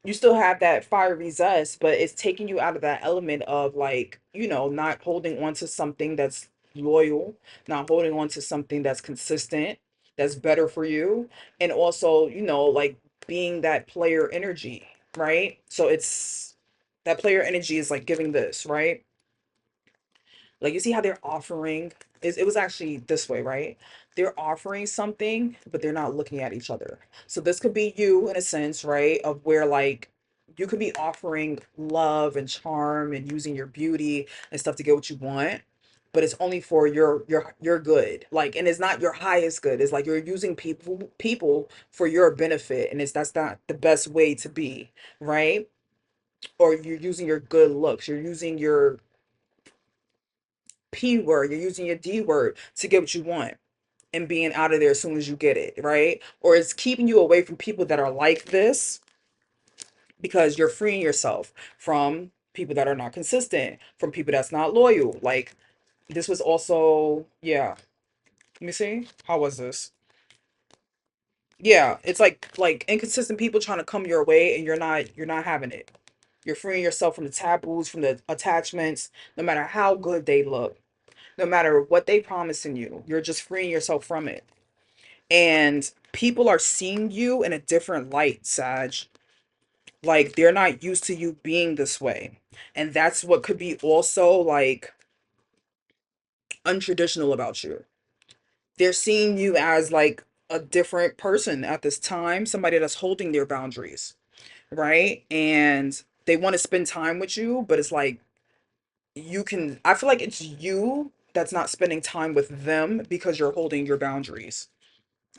You still have that fiery zest, but it's taking you out of that element of like, not holding on to something that's loyal, not holding on to something that's consistent, that's better for you, and also, like being that player energy, right? So it's that player energy is like giving this, right? Like, you see how they're offering, it was actually this way, right? They're offering something, but they're not looking at each other. So this could be you in a sense, right? Of where like you could be offering love and charm and using your beauty and stuff to get what you want, but it's only for your good. Like, and it's not your highest good. It's like you're using people for your benefit, and that's not the best way to be, right? Or you're using your good looks, you're using your P word, you're using your D word to get what you want and being out of there as soon as you get it, right? Or it's keeping you away from people that are like this because you're freeing yourself from people that are not consistent, from people that's not loyal. Like, this was also, yeah. Let me see. How was this? Yeah, it's like inconsistent people trying to come your way and you're not having it. You're freeing yourself from the taboos, from the attachments, no matter how good they look, no matter what they promising you, you're just freeing yourself from it. And people are seeing you in a different light, Sag. Like, they're not used to you being this way. And that's what could be also like untraditional about you. They're seeing you as like a different person at this time, somebody that's holding their boundaries, right? And they want to spend time with you, but it's like I feel like it's you that's not spending time with them because you're holding your boundaries.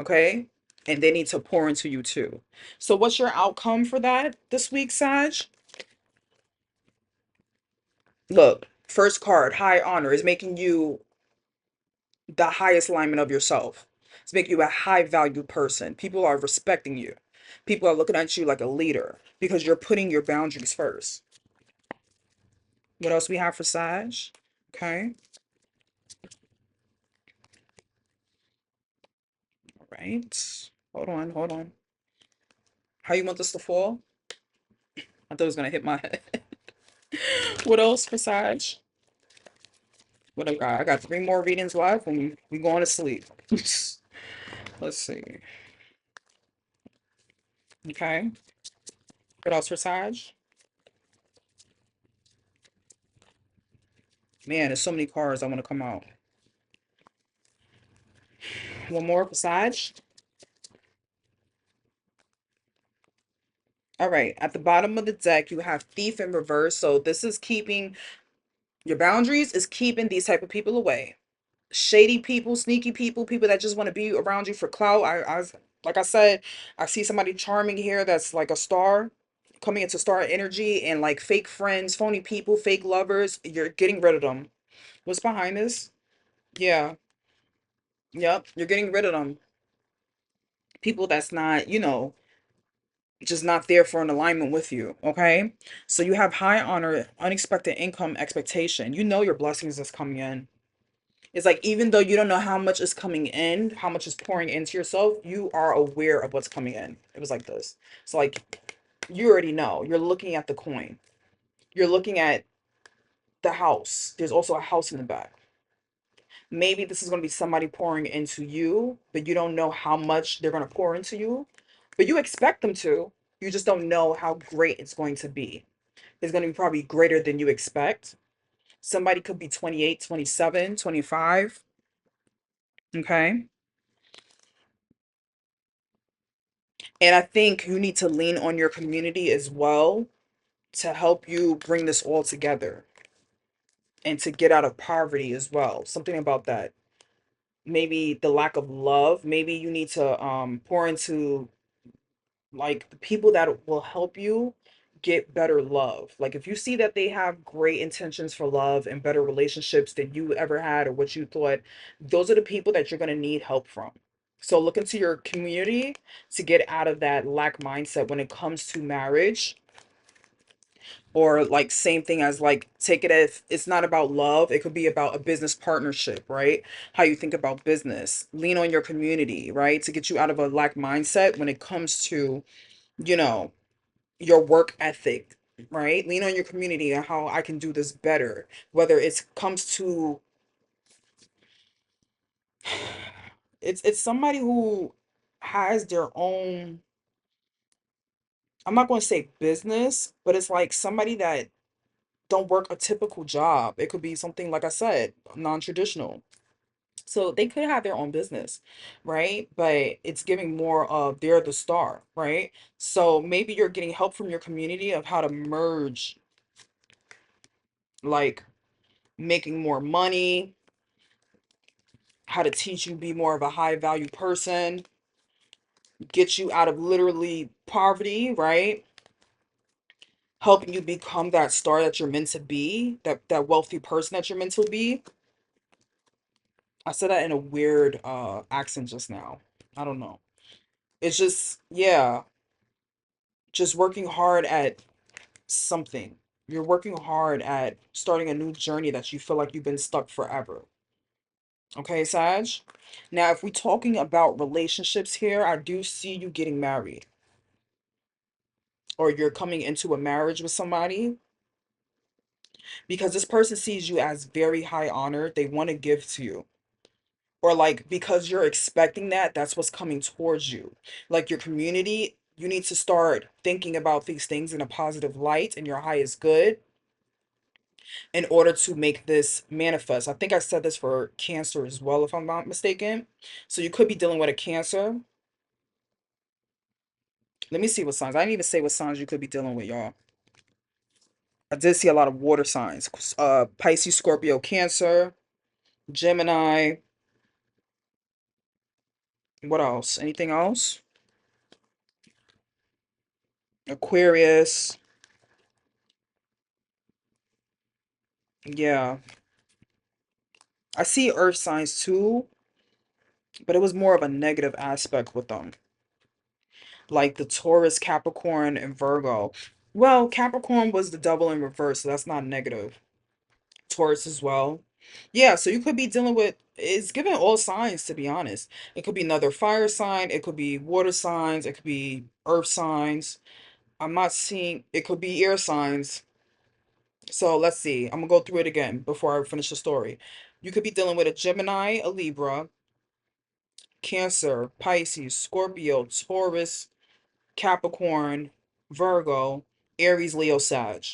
Okay. And they need to pour into you too. So, what's your outcome for that this week, Sag? Look, first card, high honor, is making you the highest alignment of yourself. It's making you a high value person. People are respecting you. People are looking at you like a leader because you're putting your boundaries first. What else we have for Sag? Okay. All right. Hold on, hold on. How you want this to fall? I thought it was gonna hit my head. What else for Sag? What I got? I got three more readings left and we going to sleep. Let's see. Okay. What else for Sag? Man, there's so many cards I want to come out. One more for Sag. All right, at the bottom of the deck, you have Thief in reverse. So this is keeping your boundaries, is keeping these type of people away. Shady people, sneaky people, people that just want to be around you for clout. Like I said, I see somebody charming here that's like a star, coming into star energy, and like fake friends, phony people, fake lovers. You're getting rid of them. What's behind this? Yeah. Yep. You're getting rid of them. People that's not, just not there for an alignment with you. Okay. So you have high honor, unexpected income expectation. You know your blessings is coming in. It's like, even though you don't know how much is coming in, how much is pouring into yourself, you are aware of what's coming in. It was like this. So like, you already know. You're looking at the coin. You're looking at the house. There's also a house in the back. Maybe this is going to be somebody pouring into you, but you don't know how much they're going to pour into you. But you expect them to. You just don't know how great it's going to be. It's going to be probably greater than you expect. Somebody could be 28, 27, 25. Okay. And I think you need to lean on your community as well to help you bring this all together and to get out of poverty as well. Something about that. Maybe the lack of love. Maybe you need to pour into like the people that will help you get better love. Like if you see that they have great intentions for love and better relationships than you ever had or what you thought, those are the people that you're going to need help from. So look into your community to get out of that lack mindset when it comes to marriage, or like same thing as like take it as it's not about love, it could be about a business partnership, right? How you think about business. Lean on your community, right? To get you out of a lack mindset when it comes to, you know, your work ethic, right? Lean on your community and how I can do this better. Whether it comes to it's somebody who has their own, I'm not going to say business, but it's like somebody that don't work a typical job. It could be something, like I said, non-traditional. So they could have their own business, right? But it's giving more of they're the star, right? So maybe you're getting help from your community of how to merge, like making more money, how to teach you be more of a high value person, get you out of literally poverty, right? Helping you become that star that you're meant to be, that wealthy person that you're meant to be. I said that in a weird accent just now. I don't know. It's just, yeah, just working hard at something. You're working hard at starting a new journey that you feel like you've been stuck forever. Okay, Sag? Now, if we're talking about relationships here, I do see you getting married, or you're coming into a marriage with somebody, because this person sees you as very high honor. They want to give to you. Or like because you're expecting that, that's what's coming towards you. Like your community, you need to start thinking about these things in a positive light and your highest good in order to make this manifest. I think I said this for Cancer as well, if I'm not mistaken. So you could be dealing with a Cancer. Let me see what signs. I didn't even say what signs you could be dealing with, y'all. I did see a lot of water signs. Pisces, Scorpio, Cancer, Gemini. What else? Anything else? Aquarius. Yeah. I see earth signs too, but it was more of a negative aspect with them. Like the Taurus, Capricorn, and Virgo. Well, Capricorn was the double in reverse, so that's not negative. Taurus as well. Yeah, so you could be dealing with, it's given all signs, to be honest. It could be another fire sign, it could be water signs, it could be earth signs. I'm not seeing, it could be air signs. So let's see. I'm gonna go through it again before I finish the story. You could be dealing with a Gemini, a Libra, Cancer, Pisces, Scorpio, Taurus, Capricorn, Virgo, Aries, Leo, Sag.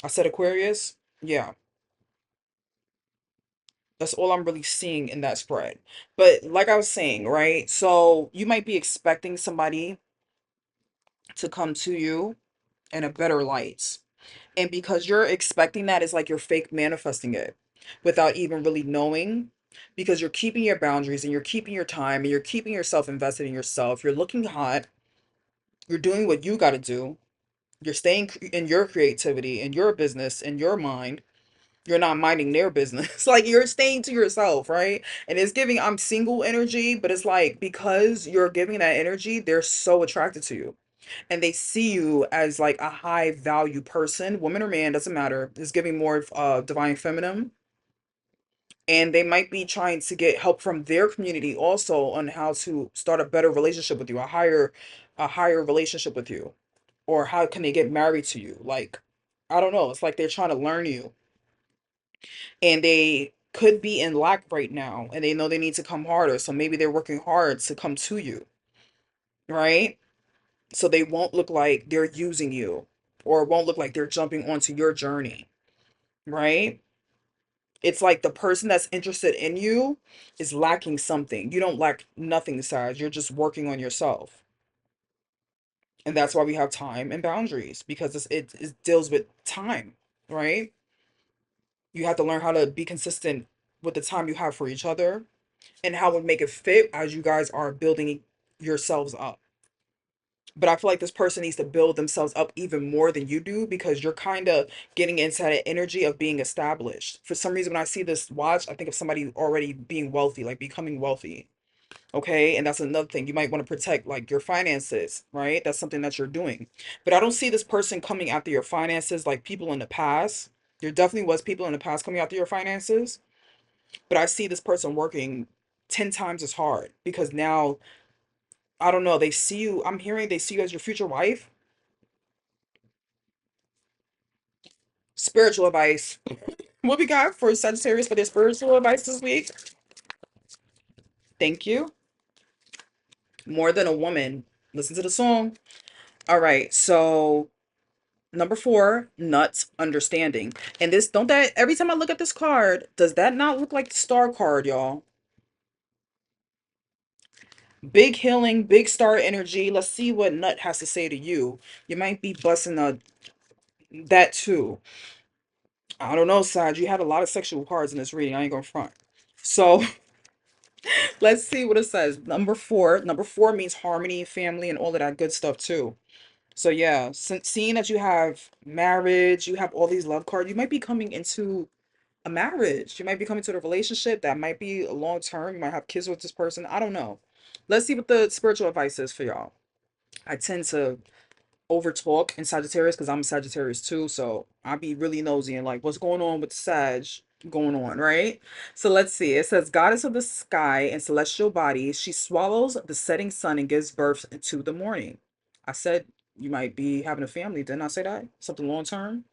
I said Aquarius. Yeah, that's all I'm really seeing in that spread. But like I was saying, right? So you might be expecting somebody to come to you in a better light. And because you're expecting that, it's like you're fake manifesting it without even really knowing, because you're keeping your boundaries and you're keeping your time and you're keeping yourself invested in yourself. You're looking hot. You're doing what you got to do. You're staying in your creativity, in your business, in your mind. You're not minding their business. Like you're staying to yourself, right? And it's giving I'm single energy, but it's like because you're giving that energy, they're so attracted to you. And they see you as like a high value person, woman or man, doesn't matter. It's giving more of divine feminine. And they might be trying to get help from their community also on how to start a better relationship with you, a higher relationship with you. Or how can they get married to you? Like, I don't know. It's like they're trying to learn you. And they could be in lack right now and they know they need to come harder. So maybe they're working hard to come to you, right? So they won't look like they're using you or it won't look like they're jumping onto your journey, right? It's like the person that's interested in you is lacking something. You don't lack nothing, Sag. You're just working on yourself. And that's why we have time and boundaries because it deals with time, right? You have to learn how to be consistent with the time you have for each other and how to make it fit as you guys are building yourselves up. But I feel like this person needs to build themselves up even more than you do because you're kind of getting into that energy of being established. For some reason, when I see this watch, I think of somebody already being wealthy, like becoming wealthy. Okay. And that's another thing. You might want to protect like your finances, right? That's something that you're doing. But I don't see this person coming after your finances like people in the past. There definitely was people in the past coming after your finances, but I see this person working 10 times as hard because now I don't know, they see you, I'm hearing they see you as your future wife. Spiritual advice. What we got for Sagittarius for their spiritual advice this week? Thank you. More than a woman. Listen to the song. All right. So number 4, nuts understanding. And this, don't that, every time I look at this card, does that not look like the star card, y'all? Big healing, big star energy. Let's see what nut has to say to you. You might be busting that too. I don't know, Saj. You had a lot of sexual cards in this reading. I ain't gonna front. So let's see what it says. Number 4. Number 4 means harmony, family, and all of that good stuff too. So yeah, since seeing that you have marriage, you have all these love cards, you might be coming into a marriage. You might be coming to a relationship that might be a long term. You might have kids with this person. I don't know. Let's see what the spiritual advice is for y'all. I tend to over talk in Sagittarius because I'm a Sagittarius too. So I'll be really nosy and like, what's going on with Sag going on, right? So let's see. It says, Goddess of the sky and celestial bodies, she swallows the setting sun and gives birth to the morning. I said you might be having a family. Didn't I say that? Something long term?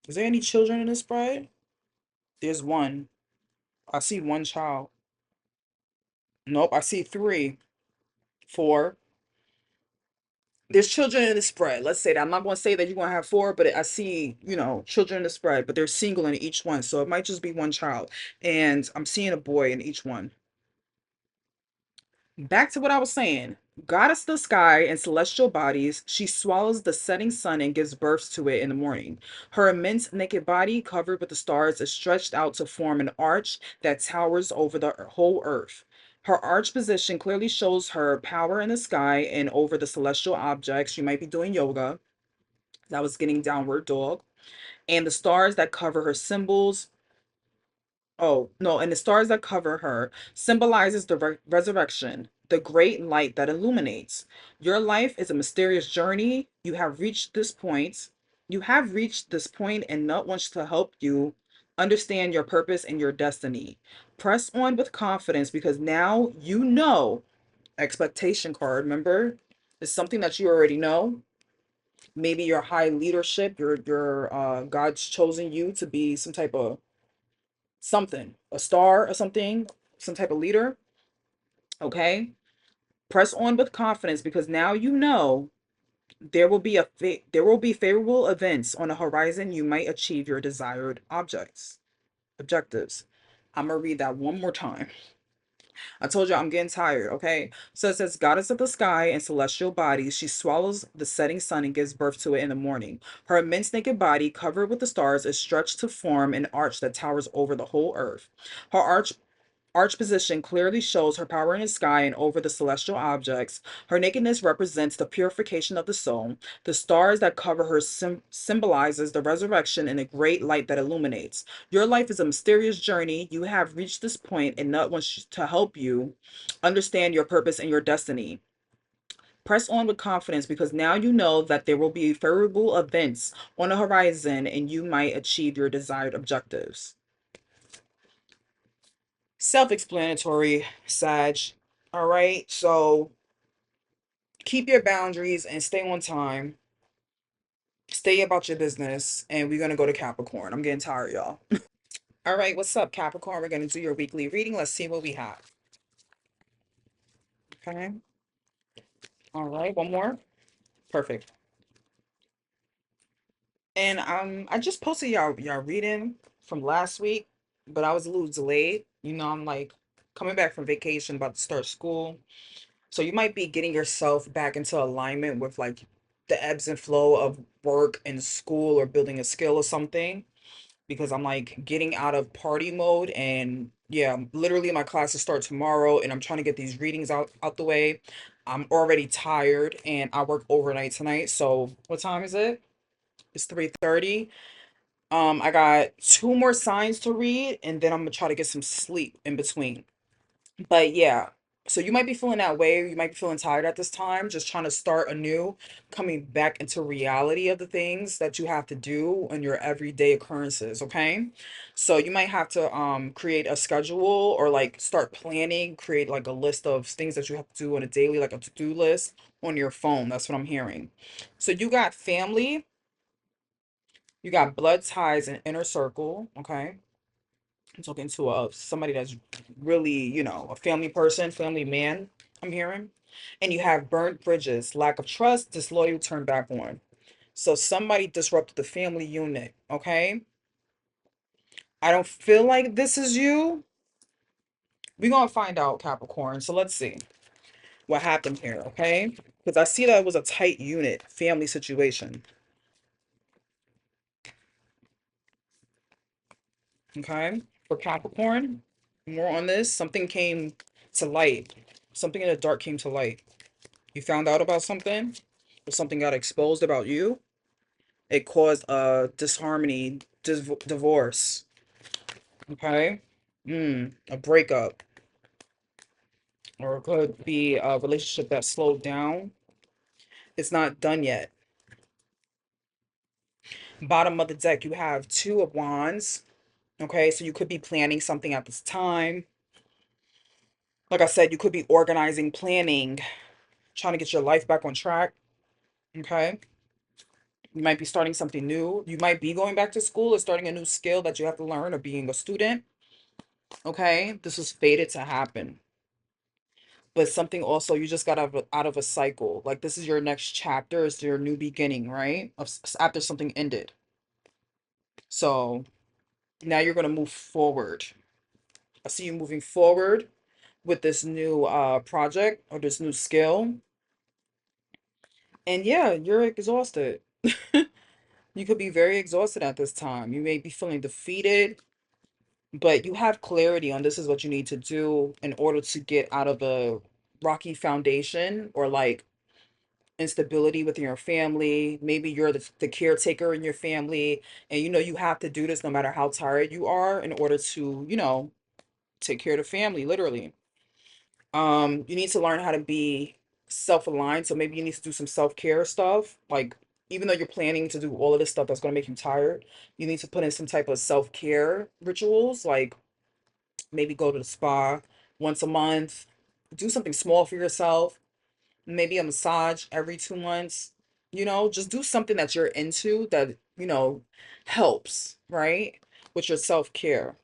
Is there any children in this bride? There's one. I see one child. Nope, I see three, four. There's children in the spread. Let's say that. I'm not going to say that you're going to have four, but I see, children in the spread, but they're single in each one. So it might just be one child. And I'm seeing a boy in each one. Back to what I was saying. Goddess of the sky and celestial bodies, she swallows the setting sun and gives birth to it in the morning. Her immense naked body, covered with the stars, is stretched out to form an arch that towers over the whole earth. Her arch position clearly shows her power in the sky and over the celestial objects. She might be doing yoga. That was getting downward dog. And the stars that cover her symbols. Oh, no, and the stars that cover her symbolizes the resurrection, the great light that illuminates. Your life is a mysterious journey. You have reached this point. You have reached this point, and Nut wants to help you understand your purpose and your destiny. Press on with confidence because now you know. Expectation card, remember? It's something that you already know. Maybe your high leadership, your God's chosen you to be some type of something, a star or something, some type of leader. Okay. Press on with confidence because now you know There will be favorable events on the horizon. You might achieve your desired objectives. I'm gonna read that one more time. I told you I'm getting tired, okay? So it says, Goddess of the sky and celestial bodies, she swallows the setting sun and gives birth to it in the morning. Her immense naked body, covered with the stars, is stretched to form an arch that towers over the whole earth. Her arch position clearly shows her power in the sky and over the celestial objects. Her nakedness represents the purification of the soul. The stars that cover her symbolizes the resurrection and a great light that illuminates. Your life is a mysterious journey. You have reached this point, and Nut wants to help you understand your purpose and your destiny. Press on with confidence because now you know that there will be favorable events on the horizon and you might achieve your desired objectives. Self-explanatory, Sag. All right, so keep your boundaries and stay on time. Stay about your business, and we're gonna go to Capricorn. I'm getting tired, y'all. All right, what's up, Capricorn? We're gonna do your weekly reading. Let's see what we have. Okay. All right, one more. Perfect. And I just posted y'all reading from last week, but I was a little delayed. I'm like coming back from vacation, about to start school. So you might be getting yourself back into alignment with like the ebbs and flow of work and school or building a skill or something because I'm like getting out of party mode and yeah, literally my classes start tomorrow and I'm trying to get these readings out the way. I'm already tired and I work overnight tonight. So what time is it? It's 3:30. I got two more signs to read and then I'm gonna try to get some sleep in between. But yeah, so you might be feeling that way. You might be feeling tired at this time, just trying to start anew, coming back into reality of the things that you have to do in your everyday occurrences, okay? So you might have to create a schedule or like start planning, create like a list of things that you have to do on a daily, like a to-do list on your phone. That's what I'm hearing. So you got family, you got blood ties and inner circle, okay? I'm talking to somebody that's really, a family person, family man, I'm hearing. And you have burnt bridges, lack of trust, disloyal, turn back on. So somebody disrupted the family unit, okay? I don't feel like this is you. We're gonna find out, Capricorn. So let's see what happened here, okay? Because I see that it was a tight unit, family situation, okay? For Capricorn, more on this, something came to light. Something in the dark came to light. You found out about something, or something got exposed about you. It caused a disharmony, divorce. Okay. A breakup, or it could be a relationship that slowed down. It's not done yet. Bottom of the deck, you have two of wands. Okay, so you could be planning something at this time. Like I said, you could be organizing, planning, trying to get your life back on track. Okay. You might be starting something new. You might be going back to school or starting a new skill that you have to learn or being a student. Okay. This was fated to happen. But something also, you just got out of a cycle. Like this is your next chapter, it's your new beginning, right? After something ended. So now you're going to move forward. I see you moving forward with this new project or this new skill. And yeah, you're exhausted. You could be very exhausted at this time. You may be feeling defeated, but you have clarity on this is what you need to do in order to get out of the rocky foundation or like instability within your family. Maybe you're the caretaker in your family, and you have to do this no matter how tired you are in order to, take care of the family, literally. You need to learn how to be self-aligned. So maybe you need to do some self-care stuff. Like, even though you're planning to do all of this stuff that's going to make you tired, you need to put in some type of self-care rituals, like maybe go to the spa once a month, do something small for yourself, maybe a massage every 2 months. Just do something that you're into that, helps, right? With your self-care.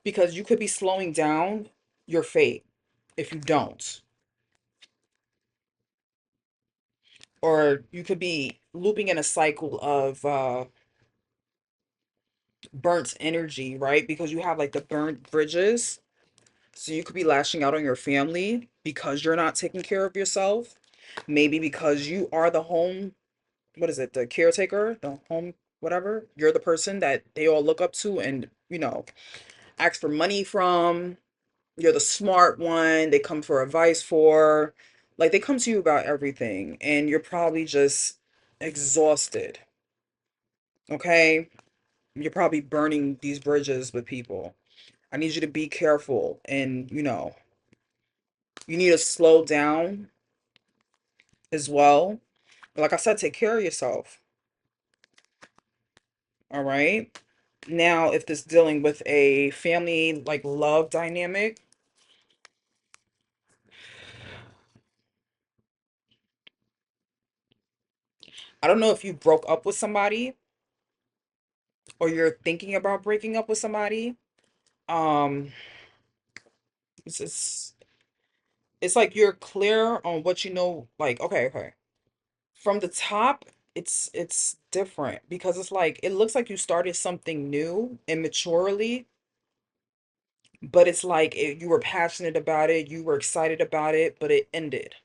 Because you could be slowing down your fate if you don't. or you could be looping in a cycle of burnt energy, right? Because you have like the burnt bridges. So you could be lashing out on your family because you're not taking care of yourself. Maybe because you are the home, what is it, the caretaker, the home, whatever. You're the person that they all look up to and, ask for money from. You're the smart one. They come for advice for. Like they come to you about everything and you're probably just exhausted. Okay? You're probably burning these bridges with people. I need you to be careful and, you need to slow down as well. Like I said, take care of yourself. All right. Now, if this dealing with a family like love dynamic, I don't know if you broke up with somebody or you're thinking about breaking up with somebody. Um, it's it's, it's like you're clear on what you know. Like, okay, okay. From the top, it's different because it's like it looks like you started something new immaturely, but it's like you were passionate about it, you were excited about it, but it ended.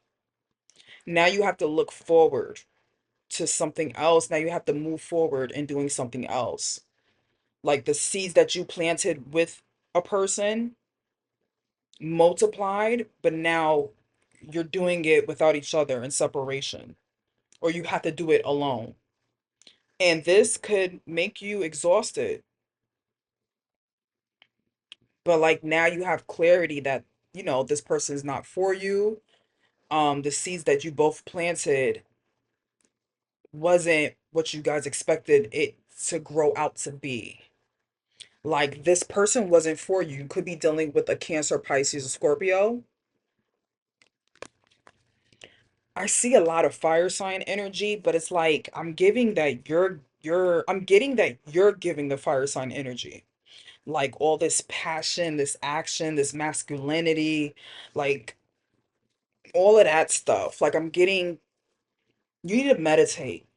Now you have to look forward to something else. Now you have to move forward in doing something else. Like the seeds that you planted with a person multiplied, but now you're doing it without each other in separation, or you have to do it alone. And this could make you exhausted. But like now you have clarity that, this person is not for you. The seeds that you both planted wasn't what you guys expected it to grow out to be. Like this person wasn't for you. You could be dealing with a Cancer, Pisces, or Scorpio. I see a lot of fire sign energy, but it's like I'm getting that you're giving the fire sign energy. Like all this passion, this action, this masculinity, like all of that stuff. Like I'm getting you need to meditate.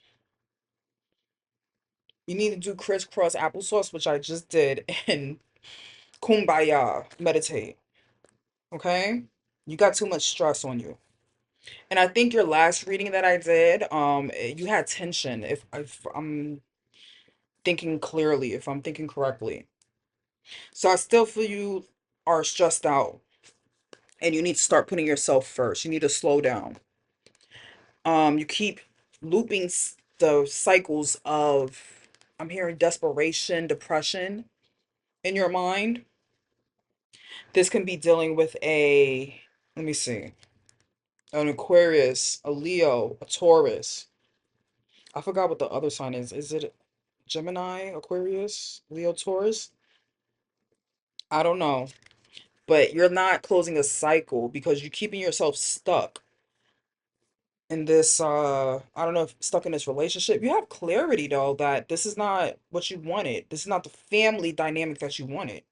You need to do crisscross applesauce, which I just did, and kumbaya, meditate. Okay? You got too much stress on you. And I think your last reading that I did, you had tension. If I'm thinking clearly, if I'm thinking correctly. So I still feel you are stressed out and you need to start putting yourself first. You need to slow down. You keep looping the cycles of I'm hearing desperation, depression in your mind. This can be dealing with let me see, an Aquarius, a Leo, a Taurus. I forgot what the other sign is. Is it Gemini, Aquarius, Leo, Taurus? I don't know. But you're not closing a cycle because you're keeping yourself stuck in this I don't know if stuck in this relationship. You have clarity though that this is not what you wanted. This is not the family dynamic that you wanted.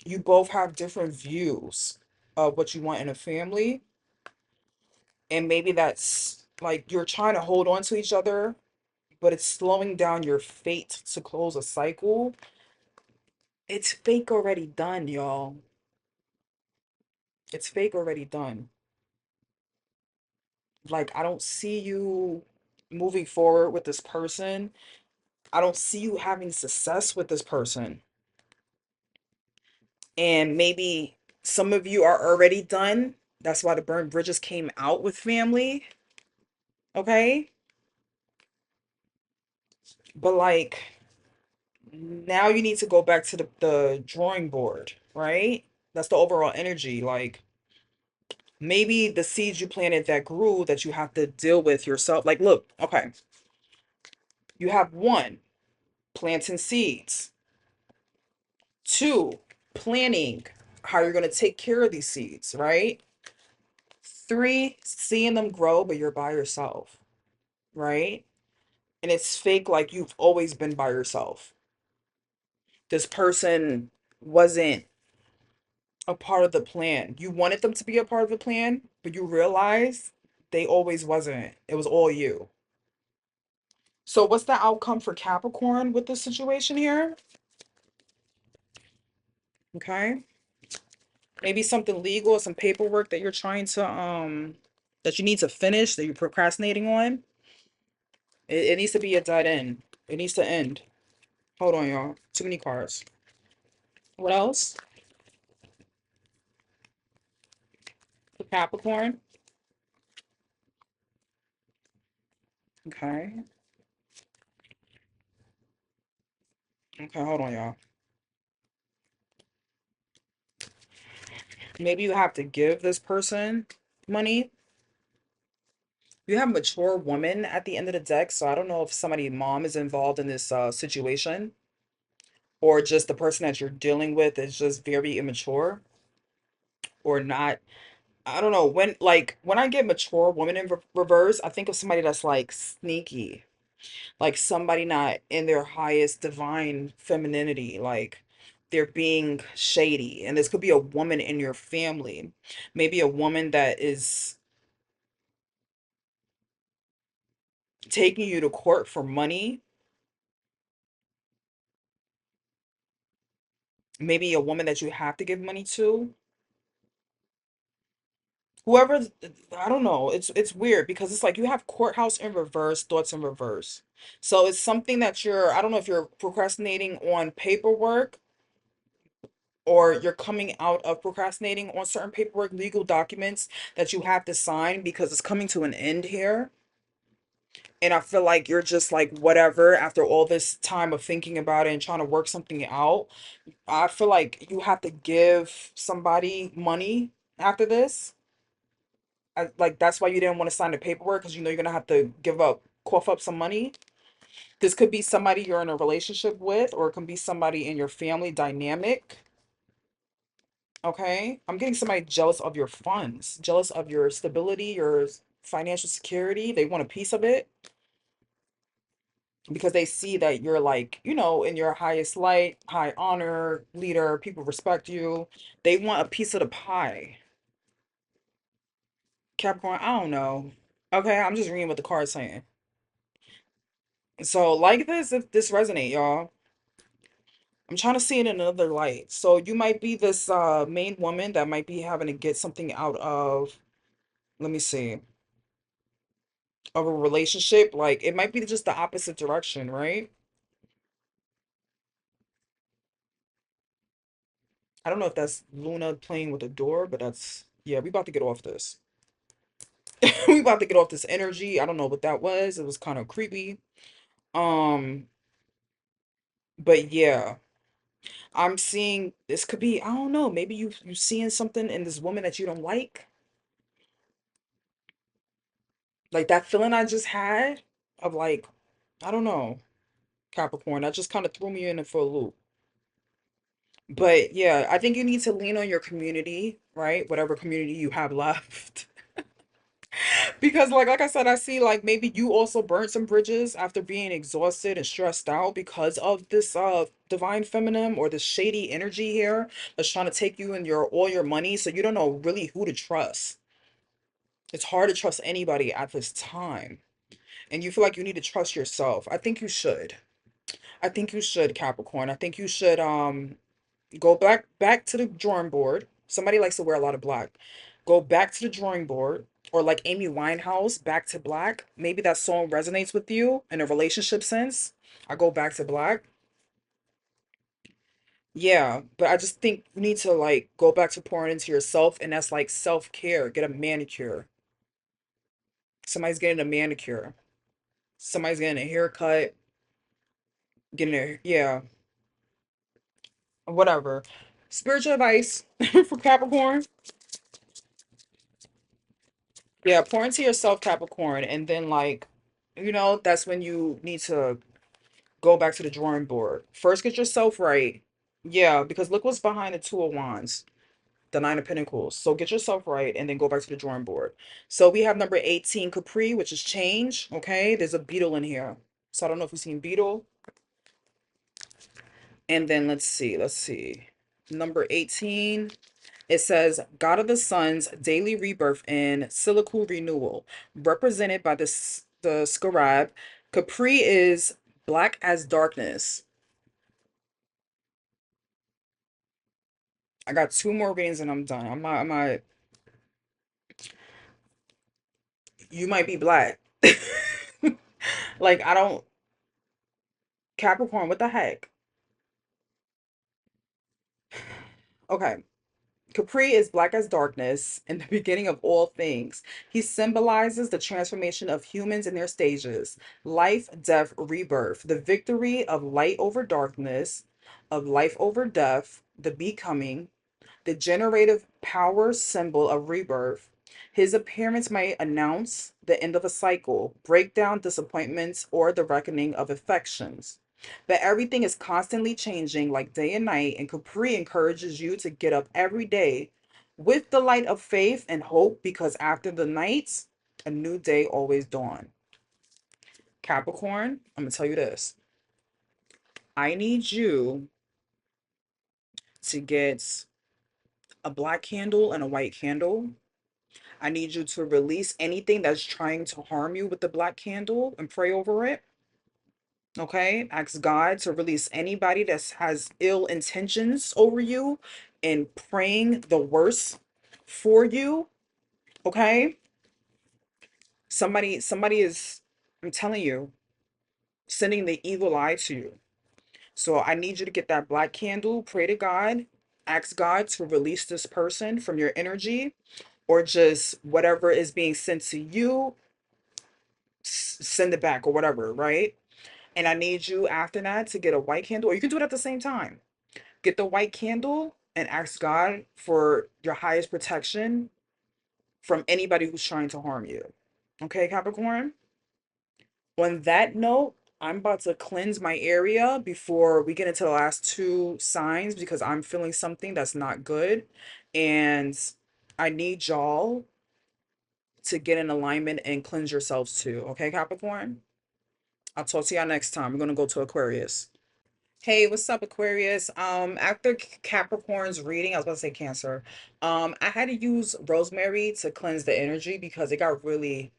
You both have different views of what you want in a family, and maybe that's like you're trying to hold on to each other, but it's slowing down your fate to close a cycle. It's fake already done, y'all. It's fake already done. Like, I don't see you moving forward with this person. I don't see you having success with this person. And maybe some of you are already done. That's why the burned bridges came out with family. Okay. But like, now you need to go back to the drawing board, right? That's the overall energy. Like, maybe the seeds you planted that grew that you have to deal with yourself. Like, look, okay, you have one, planting seeds. Two, planning how you're going to take care of these seeds, right? Three, seeing them grow, but you're by yourself, right? And it's fake like you've always been by yourself. This person wasn't a part of the plan. You wanted them to be a part of the plan, but you realize They always wasn't. It was all you. So what's the outcome for Capricorn with this situation here? Okay. Maybe something legal or some paperwork that you're trying to that you need to finish that you're procrastinating on. It needs to be a dead end. It needs to end. Hold on, y'all. Too many cards. What else? For Capricorn. Okay. Okay, hold on, y'all. Maybe you have to give this person money. You have mature woman at the end of the deck, so I don't know if somebody mom is involved in this situation or just the person that you're dealing with is just very immature or not. I don't know when I get mature woman in reverse, I think of somebody that's like sneaky, like somebody not in their highest divine femininity, like they're being shady. And this could be a woman in your family, maybe a woman that is taking you to court for money, maybe a woman that you have to give money to. Whoever, I don't know. It's weird because it's like you have courthouse in reverse, thoughts in reverse. So it's something that I don't know if you're procrastinating on paperwork or you're coming out of procrastinating on certain paperwork, legal documents that you have to sign because it's coming to an end here. And I feel like you're just like whatever after all this time of thinking about it and trying to work something out. I feel like you have to give somebody money after this. Like that's why you didn't want to sign the paperwork because you know you're gonna have to cough up some money. This could be somebody you're in a relationship with, or it can be somebody in your family dynamic. Okay, I'm getting somebody jealous of your funds, jealous of your stability, your financial security. They want a piece of it because they see that you're like, in your highest light, high honor, leader, people respect you. They want a piece of the pie. Capricorn, I don't know. Okay, I'm just reading what the card's saying. So like this, if this resonate, y'all. I'm trying to see it in another light. So you might be this main woman that might be having to get something out of, let me see, of a relationship. Like it might be just the opposite direction, right? I don't know if that's Luna playing with the door, but that's, yeah, we about to get off this. We about to get off this energy. I don't know what that was. It was kind of creepy. Um, but yeah, I'm seeing this could be, I don't know, maybe you seeing something in this woman that you don't like that feeling I just had of like, I don't know, Capricorn. That just kind of threw me in for a loop. But yeah, I think you need to lean on your community, right? Whatever community you have left. Because like I said, I see like maybe you also burnt some bridges after being exhausted and stressed out because of this divine feminine or this shady energy here that's trying to take you and your all your money. So you don't know really who to trust. It's hard to trust anybody at this time. And you feel like you need to trust yourself. I think you should. I think you should, Capricorn. I think you should go back to the drawing board. Somebody likes to wear a lot of black. Go back to the drawing board, or like Amy Winehouse, Back to Black. Maybe that song resonates with you in a relationship sense. I go back to black. Yeah, but I just think you need to like go back to pouring into yourself, and that's like self-care. Get a manicure. Somebody's getting a manicure. Somebody's getting a haircut. Getting a, yeah, whatever. Spiritual advice for Capricorn. Yeah, pour into yourself, Capricorn, and then like, that's when you need to go back to the drawing board. First, get yourself right. Yeah, because look what's behind the Two of Wands, the Nine of Pentacles. So get yourself right and then go back to the drawing board. So we have number 18, Capri, which is change. Okay, there's a beetle in here. So I don't know if you've seen beetle. And then let's see. Number 18. It says, God of the sun's daily rebirth and cyclical renewal, represented by the scarab. Capri is black as darkness. I got two more readings and I'm done. You might be black. Like, I don't, Capricorn, what the heck? Okay. Capri is black as darkness and the beginning of all things. He symbolizes the transformation of humans in their stages: life, death, rebirth, the victory of light over darkness, of life over death, the becoming, the generative power symbol of rebirth. His appearance might announce the end of a cycle, break down disappointments, or the reckoning of affections. But everything is constantly changing like day and night, and Capri encourages you to get up every day with the light of faith and hope, because after the nights, a new day always dawn. Capricorn, I'm going to tell you this. I need you to get a black candle and a white candle. I need you to release anything that's trying to harm you with the black candle and pray over it. Okay? Ask God to release anybody that has ill intentions over you and praying the worst for you. Okay? Somebody is, I'm telling you, sending the evil eye to you. So I need you to get that black candle, pray to God, ask God to release this person from your energy, or just whatever is being sent to you, send it back or whatever, right? And I need you after that to get a white candle, or you can do it at the same time. Get the white candle and ask God for your highest protection from anybody who's trying to harm you. Okay, Capricorn? On that note, I'm about to cleanse my area before we get into the last two signs because I'm feeling something that's not good. And I need y'all to get in alignment and cleanse yourselves too. Okay, Capricorn? I'll talk to y'all next time. We're going to go to Aquarius. Hey, what's up, Aquarius? After Capricorn's reading, I was about to say Cancer. I had to use rosemary to cleanse the energy because it got really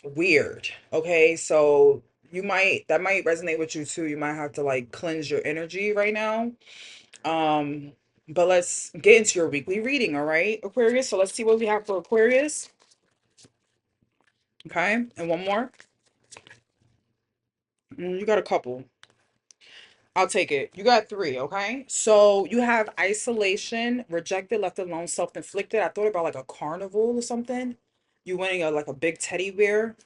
weird. Okay, so that might resonate with you too. You might have to like cleanse your energy right now. Um, but let's get into your weekly reading, all right, Aquarius. So let's see what we have for Aquarius. Okay, and one more. You got a couple. I'll take it. You got three, okay? So you have isolation, rejected, left alone, self-inflicted. I thought about like a carnival or something. You winning a like a big teddy bear,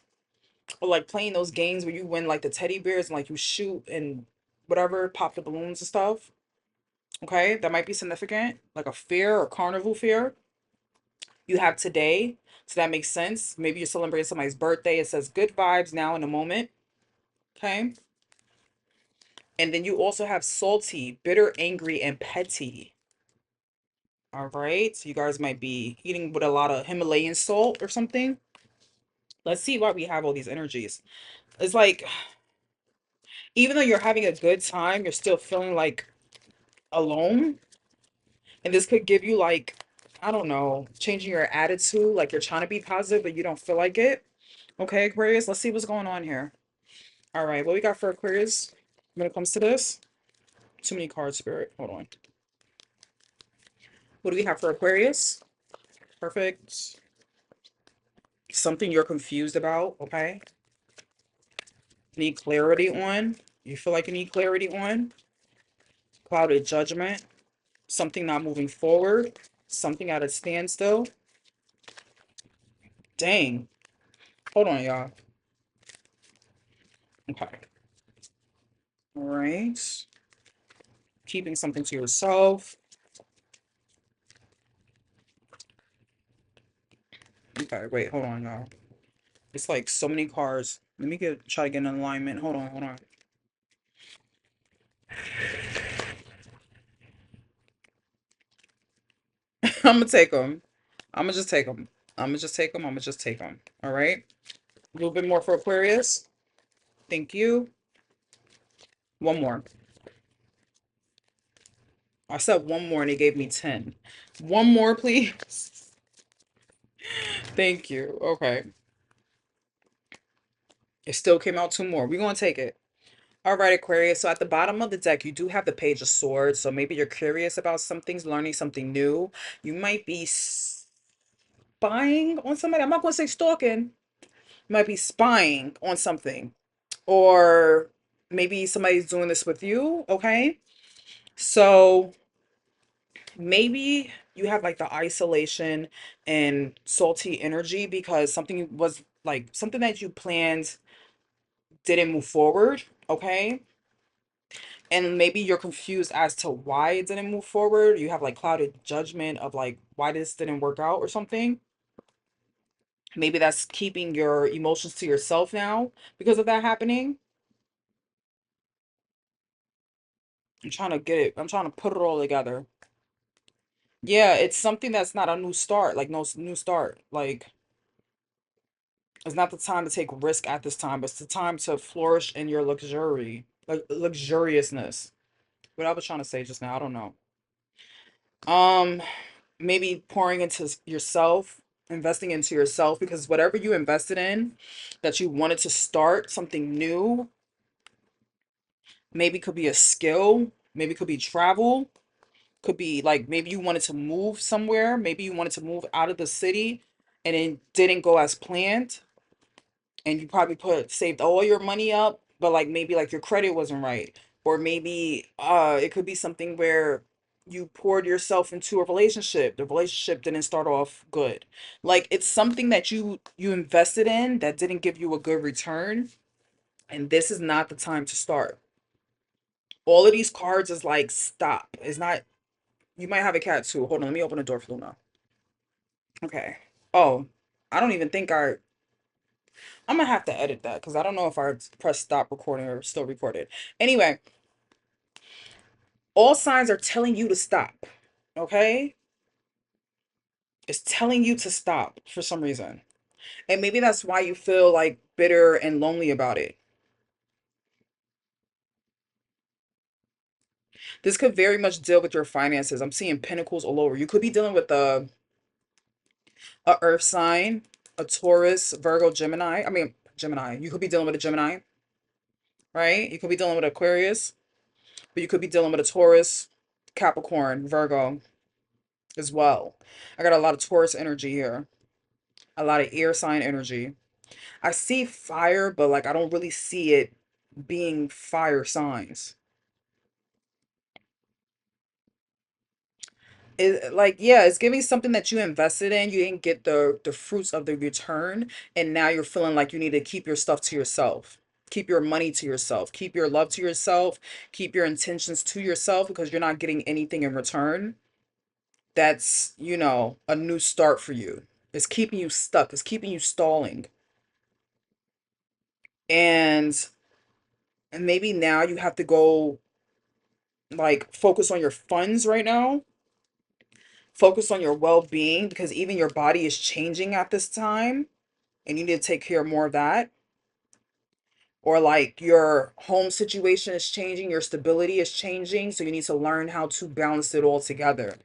or like playing those games where you win like the teddy bears and like you shoot and whatever, pop the balloons and stuff. Okay, that might be significant, like a fair or carnival fair. You have today, so that makes sense. Maybe you're celebrating somebody's birthday. It says good vibes now in a moment. Okay. And then you also have salty, bitter, angry, and petty. All right. So you guys might be eating with a lot of Himalayan salt or something. Let's see why we have all these energies. It's like, even though you're having a good time, you're still feeling like alone. And this could give you like, I don't know, changing your attitude. Like you're trying to be positive, but you don't feel like it. Okay, Aquarius, let's see what's going on here. All right, what we got for Aquarius when it comes to this? Too many cards, Spirit. Hold on. What do we have for Aquarius? Perfect. Something you're confused about, okay? Need clarity on. You feel like you need clarity on. Clouded judgment. Something not moving forward. Something at a standstill. Dang. Hold on, y'all. Okay. All right. Keeping something to yourself. Okay, wait, hold on, y'all. It's like so many cards. Let me try to get in alignment. Hold on, hold on. I'm gonna take them. I'm gonna just take them. I'm gonna just take them. I'm gonna just take them. All right. A little bit more for Aquarius. Thank you. One more. I said one more and they gave me 10. One more, please. Thank you. Okay. It still came out two more. We're going to take it. All right, Aquarius. So at the bottom of the deck, you do have the Page of Swords. So maybe you're curious about some things, learning something new. You might be spying on somebody. I'm not going to say stalking. You might be spying on something. Or maybe somebody's doing this with you. Okay. So maybe you have like the isolation and salty energy because something was like something that you planned didn't move forward. Okay. And maybe you're confused as to why it didn't move forward. You have like clouded judgment of like why this didn't work out or something. Maybe that's keeping your emotions to yourself now because of that happening. I'm trying to get it. I'm trying to put it all together. Yeah, it's something that's not a new start, like no new start. Like it's not the time to take risk at this time, but it's the time to flourish in your luxury, like luxuriousness. What I was trying to say just now, I don't know. Um, Maybe pouring into yourself, investing into yourself because whatever you invested in that you wanted to start something new, maybe could be a skill, maybe could be travel, could be like maybe you wanted to move somewhere, maybe you wanted to move out of the city and it didn't go as planned and you probably put saved all your money up, but like maybe like your credit wasn't right. Or maybe it could be something where you poured yourself into a relationship. The relationship didn't start off good. Like it's something that you invested in that didn't give you a good return, and this is not the time to start. All of these cards is like stop. It's not you might have a cat too. Hold on, let me open the door for Luna. Okay. Oh, I don't even think I'm gonna have to edit that because I don't know if I press stop recording or still recorded. Anyway, all signs are telling you to stop. Okay? It's telling you to stop for some reason. And maybe that's why you feel like bitter and lonely about it. This could very much deal with your finances. I'm seeing pentacles all over. You could be dealing with a earth sign, a Taurus, Virgo, Gemini. I mean, Gemini. You could be dealing with a Gemini, right? You could be dealing with Aquarius, but you could be dealing with a Taurus, Capricorn, Virgo as well. I got a lot of Taurus energy here. A lot of air sign energy. I see fire, but like I don't really see it being fire signs. It like yeah, it's giving something that you invested in, you didn't get the fruits of the return, and now you're feeling like you need to keep your stuff to yourself. Keep your money to yourself. Keep your love to yourself. Keep your intentions to yourself because you're not getting anything in return. That's, a new start for you. It's keeping you stuck. It's keeping you stalling. And and maybe now you have to go like focus on your funds right now, focus on your well-being because even your body is changing at this time and you need to take care more of that. Or like your home situation is changing, your stability is changing, so you need to learn how to balance it all together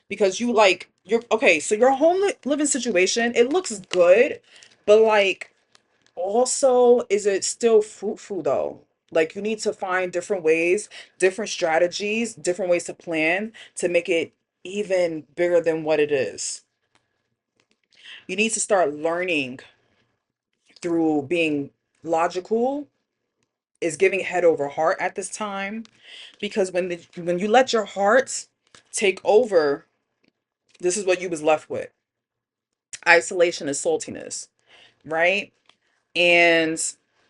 because you're okay, so your home living situation, it looks good, but like also, is it still fruitful though? Like you need to find different ways, different strategies, different ways to plan to make it even bigger than what it is. You need to start learning through being logical, is giving head over heart at this time because when you let your heart take over, this is what you was left with. Isolation and saltiness, right? And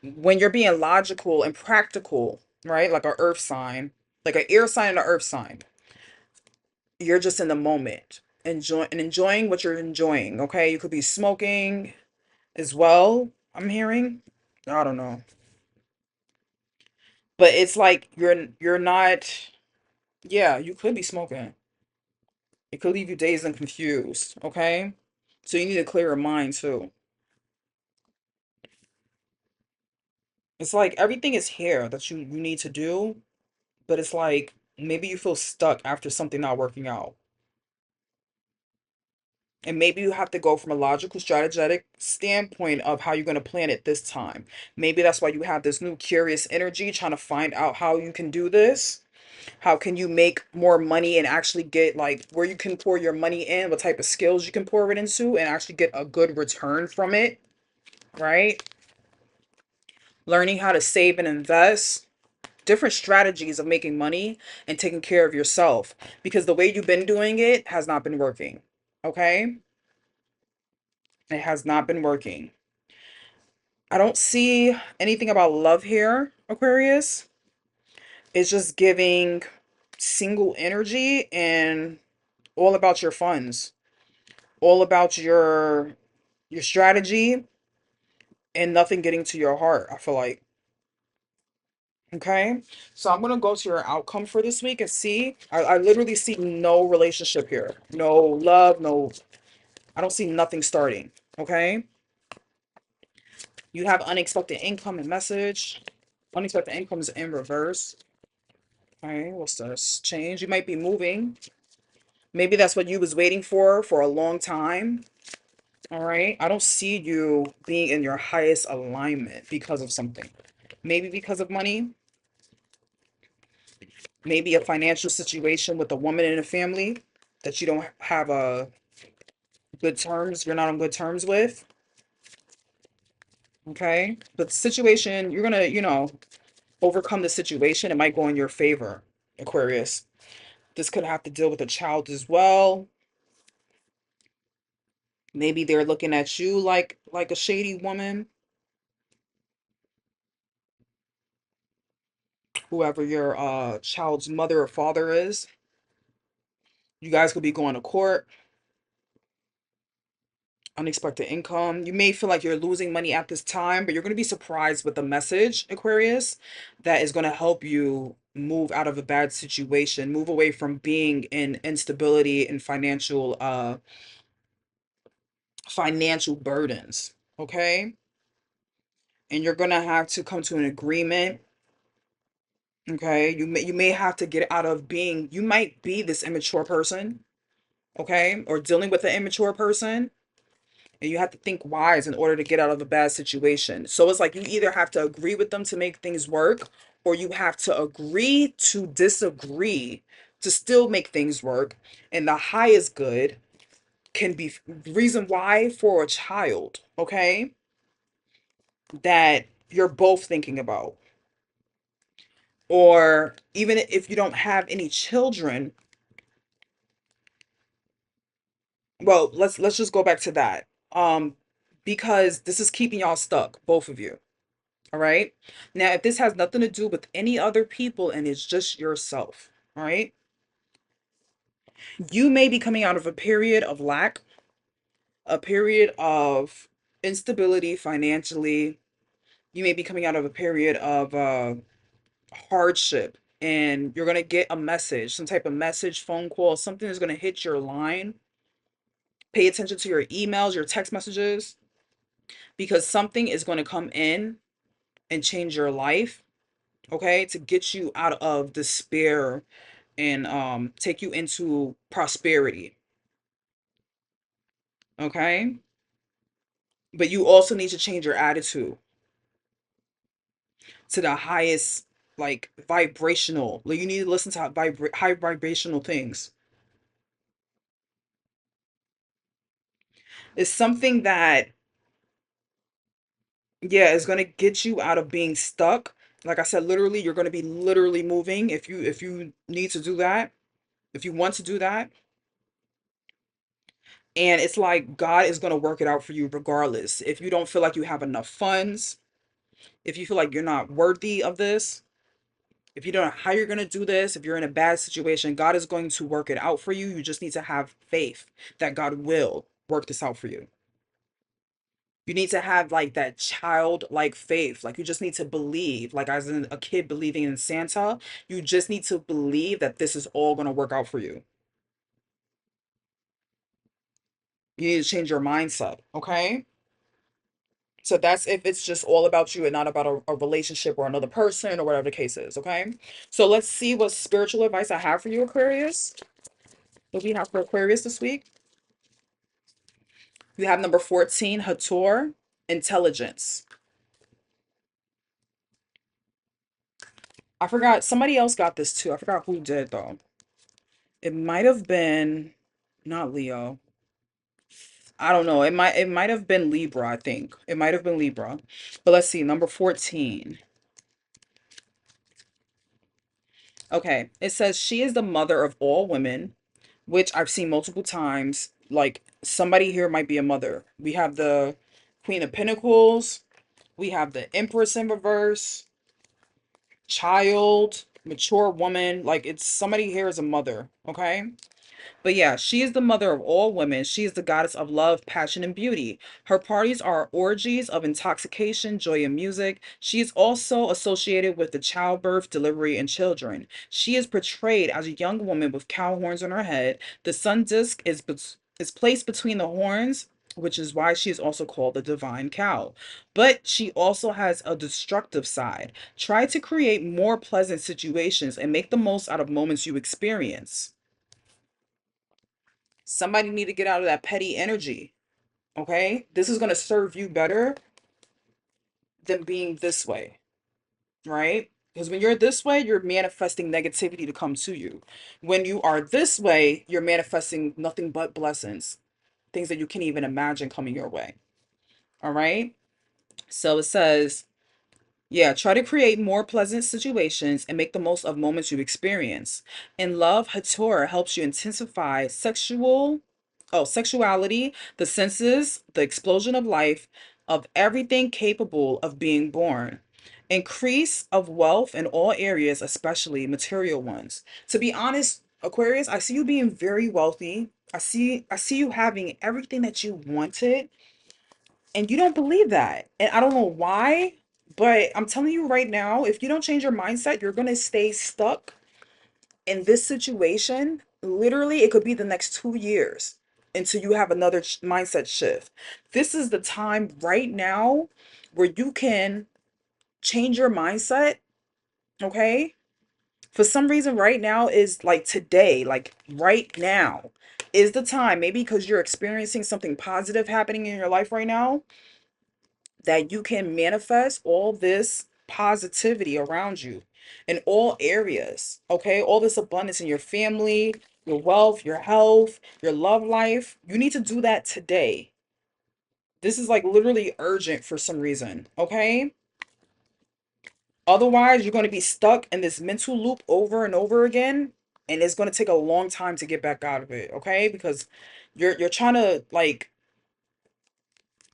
when you're being logical and practical, right? Like a earth sign, like an air sign and an earth sign, you're just in the moment, enjoying what you're enjoying. Okay. You could be smoking as well. I'm hearing. I don't know. But it's like you're not, yeah, you could be smoking. It could leave you dazed and confused. Okay. So you need to clear your mind too. It's like everything is here that you need to do, but it's like Maybe you feel stuck after something not working out. And maybe you have to go from a logical, strategic standpoint of how you're going to plan it this time. Maybe that's why you have this new curious energy trying to find out how you can do this. How can you make more money and actually get like where you can pour your money in, what type of skills you can pour it into, and actually get a good return from it, right? Learning how to save and invest, different strategies of making money and taking care of yourself because the way you've been doing it has not been working. Okay? It has not been working. I don't see anything about love here, Aquarius. It's just giving single energy and all about your funds, all about your strategy and nothing getting to your heart, I feel like. Okay, so I'm gonna go to your outcome for this week and see. I literally see no relationship here, no love, no. I don't see nothing starting. Okay, you have unexpected income and message. Unexpected income is in reverse. Okay, what's this? Change. You might be moving. Maybe that's what you was waiting for a long time. All right. I don't see you being in your highest alignment because of something. Maybe because of money. Maybe a financial situation with a woman in a family that you don't have a good terms. You're not on good terms with. Okay. But the situation, you're gonna, overcome the situation. It might go in your favor, Aquarius. This could have to deal with a child as well. Maybe they're looking at you like a shady woman, whoever your child's mother or father is. You guys could be going to court, unexpected income. You may feel like you're losing money at this time, but you're going to be surprised with the message, Aquarius, that is going to help you move out of a bad situation, move away from being in instability and financial burdens, okay? And you're going to have to come to an agreement. Okay, you may have to get out of being, you might be this immature person, okay, or dealing with an immature person, and you have to think wise in order to get out of a bad situation. So it's like you either have to agree with them to make things work, or you have to agree to disagree to still make things work. And the highest good can be reason why for a child, okay, that you're both thinking about. Or even if you don't have any children, well, let's just go back to that. Because this is keeping y'all stuck, both of you. All right. Now, if this has nothing to do with any other people and it's just yourself, all right, you may be coming out of a period of lack, a period of instability financially. You may be coming out of a period of hardship, and you're gonna get a message, some type of message, phone call, something is gonna hit your line. Pay attention to your emails, your text messages, because something is going to come in and change your life, okay, to get you out of despair and take you into prosperity, okay? But you also need to change your attitude to the highest, like, vibrational. Like, you need to listen to high vibrational things. It's something that, yeah, is going to get you out of being stuck. Like I said, literally, you're going to be literally moving if you need to do that, if you want to do that. And it's like God is going to work it out for you regardless. If you don't feel like you have enough funds, if you feel like you're not worthy of this, if you don't know how you're going to do this, if you're in a bad situation, God is going to work it out for you. You just need to have faith that God will work this out for you. You need to have like that childlike faith. Like you just need to believe, like as in a kid believing in Santa. You just need to believe that this is all going to work out for you. You need to change your mindset, okay? So that's if it's just all about you and not about a relationship or another person or whatever the case is, okay? So let's see what spiritual advice I have for you, Aquarius. What we have for Aquarius this week? You have number 14, Hathor, intelligence. I forgot, somebody else got this too. I forgot who did though. It might have been not Leo. I don't know. It might have been Libra, I think. It might have been Libra. But let's see, number 14. Okay, it says she is the mother of all women, which I've seen multiple times. Like somebody here might be a mother. We have the Queen of Pentacles, we have the Empress in reverse, child, mature woman. Like it's somebody here is a mother, okay? But yeah, she is the mother of all women. She is the goddess of love, passion, and beauty. Her parties are orgies of intoxication, joy, and music. She is also associated with the childbirth, delivery, and children. She is portrayed as a young woman with cow horns on her head. The sun disk is placed between the horns, which is why she is also called the divine cow. But she also has a destructive side. Try to create more pleasant situations and make the most out of moments you experience. Somebody need to get out of that petty energy. Okay, this is going to serve you better than being this way, right? Because when you're this way, you're manifesting negativity to come to you. When you are this way, you're manifesting nothing but blessings, things that you can't even imagine coming your way. All right, so it says, yeah, try to create more pleasant situations and make the most of moments you experience. In love, Hathor helps you intensify sexuality, the senses, the explosion of life, of everything capable of being born. Increase of wealth in all areas, especially material ones. To be honest, Aquarius, I see you being very wealthy. I see you having everything that you wanted, and you don't believe that. And I don't know why, but I'm telling you right now, if you don't change your mindset, you're going to stay stuck in this situation. Literally, it could be the next 2 years until you have another mindset shift. This is the time right now where you can change your mindset, okay? For some reason, right now is like today, like right now is the time. Maybe because you're experiencing something positive happening in your life right now, that you can manifest all this positivity around you in all areas. Okay, all this abundance in your family, your wealth, your health, your love life. You need to do that today. This is like literally urgent for some reason. Okay, otherwise you're going to be stuck in this mental loop over and over again, and it's going to take a long time to get back out of it. Okay, because you're trying to like,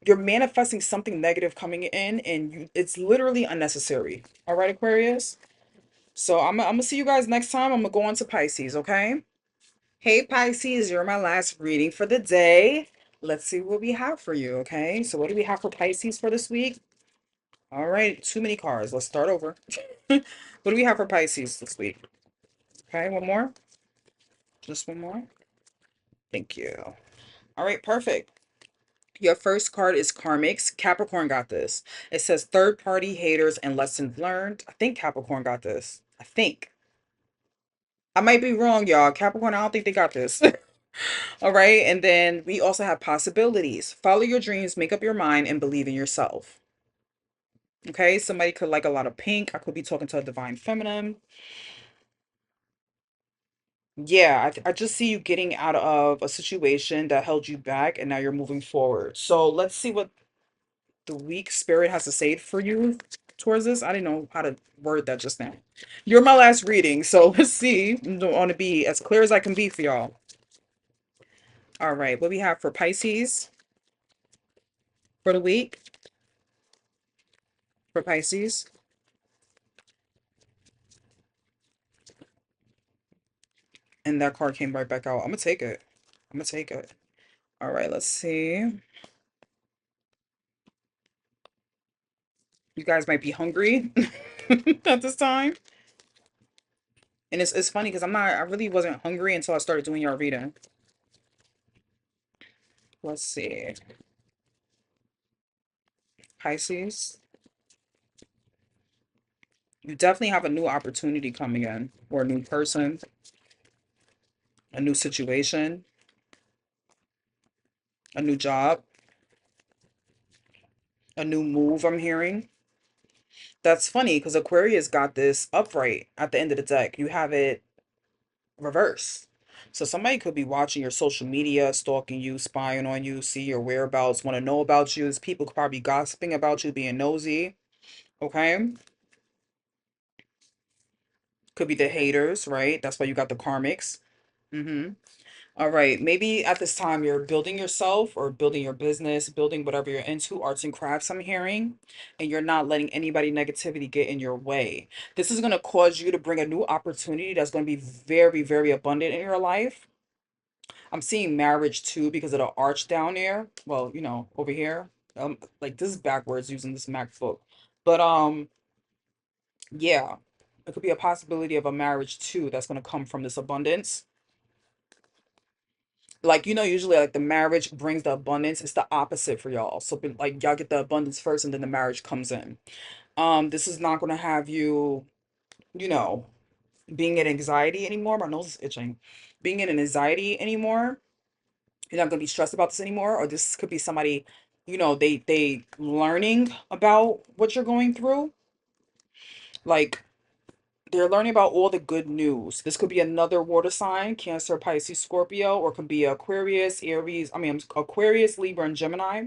you're manifesting something negative coming in, and it's literally unnecessary. All right, Aquarius. So I'm gonna see you guys next time. I'm gonna go on to Pisces, okay? Hey Pisces, you're my last reading for the day. Let's see what we have for you, okay? So what do we have for Pisces for this week? All right, too many cards. Let's start over. What do we have for Pisces this week? Okay, one more. Just one more. Thank you. All right, perfect. Your first card is Karmics. Capricorn got this. It says third party haters and lessons learned. I think Capricorn got this. I think. I might be wrong, y'all. Capricorn, I don't think they got this. All right. And then we also have possibilities. Follow your dreams, make up your mind, and believe in yourself. Okay. Somebody could like a lot of pink. I could be talking to a divine feminine. Yeah, I just see you getting out of a situation that held you back, and now you're moving forward. So let's see what the weak spirit has to say for you towards this. I didn't know how to word that just now. You're my last reading, so let's see. I don't want to be as clear as I can be for y'all. All right, what we have for Pisces for the week for Pisces, and that card came right back out. I'm gonna take it. I'm gonna take it. All right, let's see. You guys might be hungry at this time, and it's funny because I really wasn't hungry until I started doing your reading. Let's see. Pisces, you definitely have a new opportunity coming in, or a new person, a new situation, a new job, a new move I'm hearing. That's funny because Aquarius got this upright at the end of the deck. You have it reverse. So somebody could be watching your social media, stalking you, spying on you, see your whereabouts, want to know about you. There's people could probably gossiping about you, being nosy. Okay. Could be the haters, right? That's why you got the karmics. Mm-hmm. All right. Maybe at this time you're building yourself or building your business, building whatever you're into, arts and crafts, I'm hearing, and you're not letting anybody negativity get in your way. This is going to cause you to bring a new opportunity that's going to be very, very abundant in your life. I'm seeing marriage too because of the arch down there. Well, over here. Like this is backwards using this MacBook. But yeah, it could be a possibility of a marriage too that's gonna come from this abundance. Like, usually like the marriage brings the abundance. It's the opposite for y'all. So like y'all get the abundance first and then the marriage comes in. This is not gonna have you, you know, being in anxiety anymore. My nose is itching. Being in an anxiety anymore. You're not going to be stressed about this anymore, or this could be somebody, they learning about what you're going through. Like they're learning about all the good news. This could be another water sign, Cancer, Pisces, Scorpio, or could be Aquarius, Aries. I mean, Aquarius, Libra, and Gemini.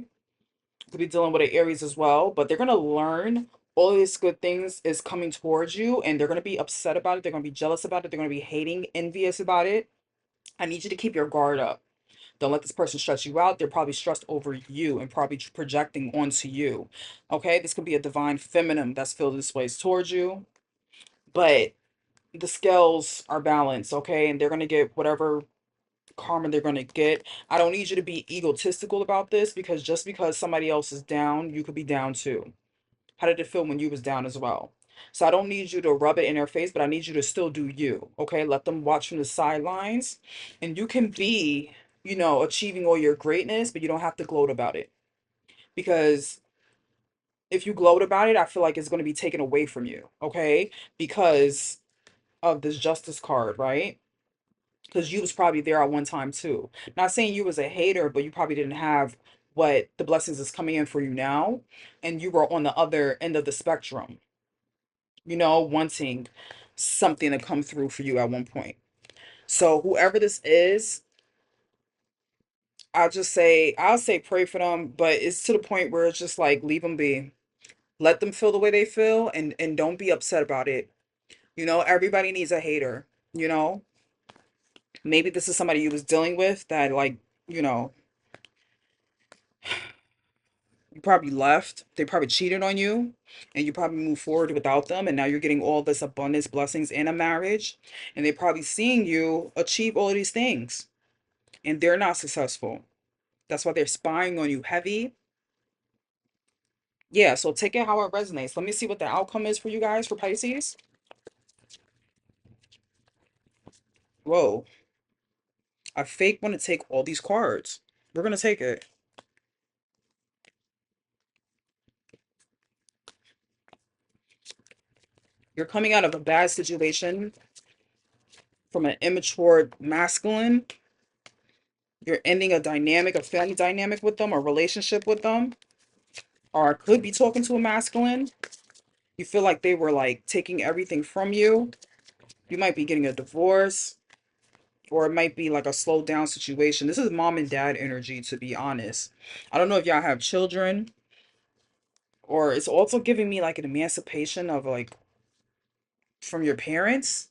Could be dealing with an Aries as well, but they're going to learn all of these good things is coming towards you, and they're going to be upset about it. They're going to be jealous about it. They're going to be hating, envious about it. I need you to keep your guard up. Don't let this person stress you out. They're probably stressed over you and probably projecting onto you. Okay, this could be a divine feminine that's filled this ways towards you, but the scales are balanced. Okay, and they're gonna get whatever karma they're gonna get. I don't need you to be egotistical about this because just because somebody else is down, you could be down too. How did it feel when you was down as well? So I don't need you to rub it in their face, but I need you to still do you. Okay, let them watch from the sidelines, and you can be, achieving all your greatness, but you don't have to gloat about it because if you gloat about it, I feel like it's going to be taken away from you. Okay, because of this justice card, right? Because you was probably there at one time too. Not saying you was a hater, but you probably didn't have what the blessings is coming in for you now, and you were on the other end of the spectrum, wanting something to come through for you at one point. So whoever this is, I'll say pray for them, but it's to the point where it's just like leave them be. Let them feel the way they feel and don't be upset about it. Everybody needs a hater, you know? Maybe this is somebody you was dealing with that like, you know, you probably left. They probably cheated on you and you probably moved forward without them and now you're getting all this abundance, blessings in a marriage and they're probably seeing you achieve all of these things and they're not successful. That's why they're spying on you heavy. Yeah, so take it how it resonates. Let me see what the outcome is for you guys for Pisces. Whoa, I fake want to take all these cards. We're gonna take it. You're coming out of a bad situation from an immature masculine. You're ending a dynamic, a family dynamic with them, a relationship with them, or could be talking to a masculine. You feel like they were like taking everything from you. You might be getting a divorce, or it might be like a slow down situation. This is mom and dad energy, to be honest. I don't know if y'all have children, or it's also giving me like an emancipation of like from your parents.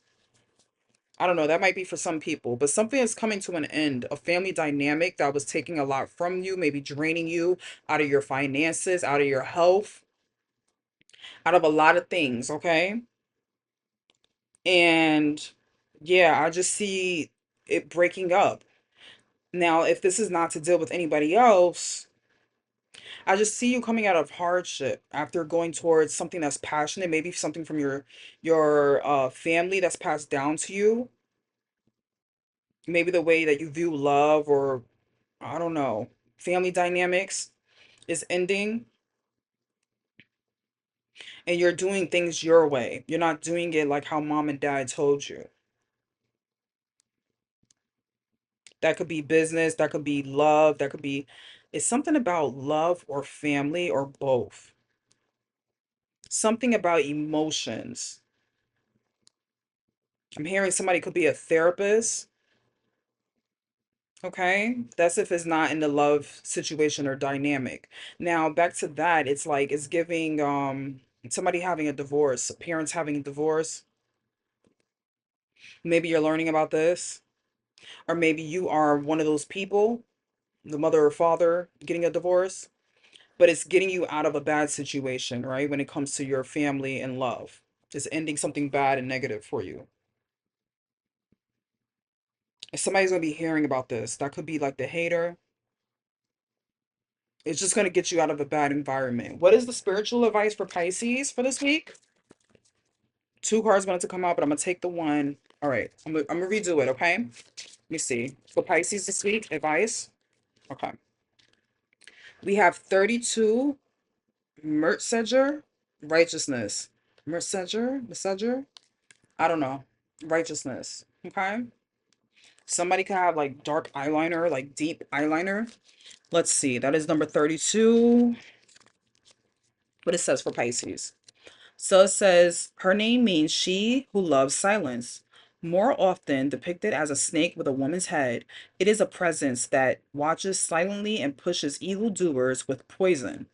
I don't know, that might be for some people, but something is coming to an end. A family dynamic that was taking a lot from you, maybe draining you out of your finances, out of your health, out of a lot of things, okay? And yeah, I just see it breaking up. Now, if this is not to deal with anybody else, I just see you coming out of hardship after going towards something that's passionate, maybe something from your family that's passed down to you. Maybe the way that you view love or I don't know, family dynamics is ending. And you're doing things your way. You're not doing it like how mom and dad told you. That could be business, that could be love, that could be, it's something about love or family or both. Something about emotions. I'm hearing somebody could be a therapist. Okay, that's if it's not in the love situation or dynamic. Now, back to that, it's like it's giving somebody having a divorce, parents having a divorce. Maybe you're learning about this, or maybe you are one of those people, the mother or father getting a divorce, but it's getting you out of a bad situation, right? When it comes to your family and love, it's ending something bad and negative for you. If somebody's gonna be hearing about this, that could be like the hater. It's just going to get you out of a bad environment. What is the spiritual advice for Pisces for this week? Two cards wanted to come out, but I'm going to take the one. All right. I'm going to redo it, okay? Let me see. For Pisces this week, advice. Okay. We have 32 Mertseger, righteousness. Mertseger? I don't know. Righteousness. Okay. Somebody could have like dark eyeliner, like deep eyeliner. Let's see. That is number 32. What it says for Pisces. So it says, her name means she who loves silence. More often depicted as a snake with a woman's head, it is a presence that watches silently and pushes evildoers with poison.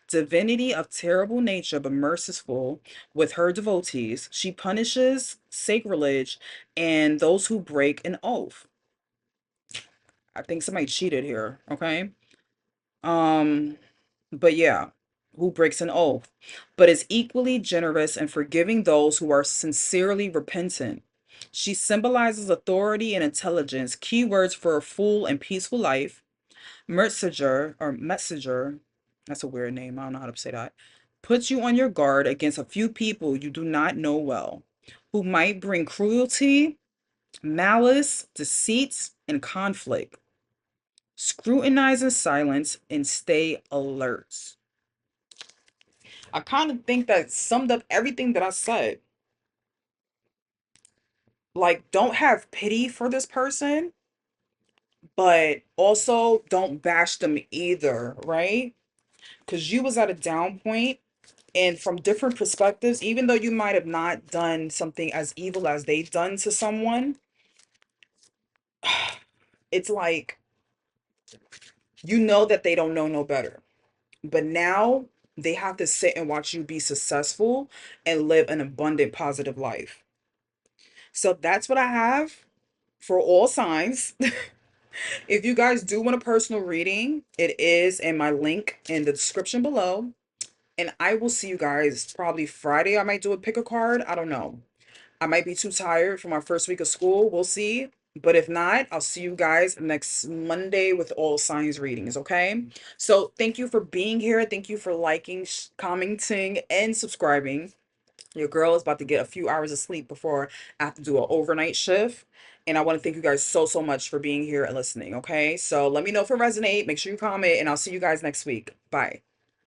Divinity of terrible nature but merciful with her devotees, she punishes sacrilege and those who break an oath. I think somebody cheated here, okay? Um, but yeah, who breaks an oath, but is equally generous and forgiving those who are sincerely repentant. She symbolizes authority and intelligence, keywords for a full and peaceful life. Messenger, that's a weird name. I don't know how to say that. Puts you on your guard against a few people you do not know well, who might bring cruelty, malice, deceit, and conflict. Scrutinize in silence and stay alert. I kind of think that summed up everything that I said. Like, don't have pity for this person, but also don't bash them either, right? Because you was at a down point, and from different perspectives, even though you might have not done something as evil as they've done to someone, it's like you know that they don't know no better. But now they have to sit and watch you be successful and live an abundant, positive life. So that's what I have for all signs. If you guys do want a personal reading, it is in my link in the description below. And I will see you guys probably Friday. I might do a pick a card. I don't know. I might be too tired for my first week of school. We'll see. But if not, I'll see you guys next Monday with all signs readings, okay? So thank you for being here. Thank you for liking, commenting, and subscribing. Your girl is about to get a few hours of sleep before I have to do an overnight shift. And I want to thank you guys so, so much for being here and listening, okay? So let me know if it resonates. Make sure you comment, and I'll see you guys next week. Bye.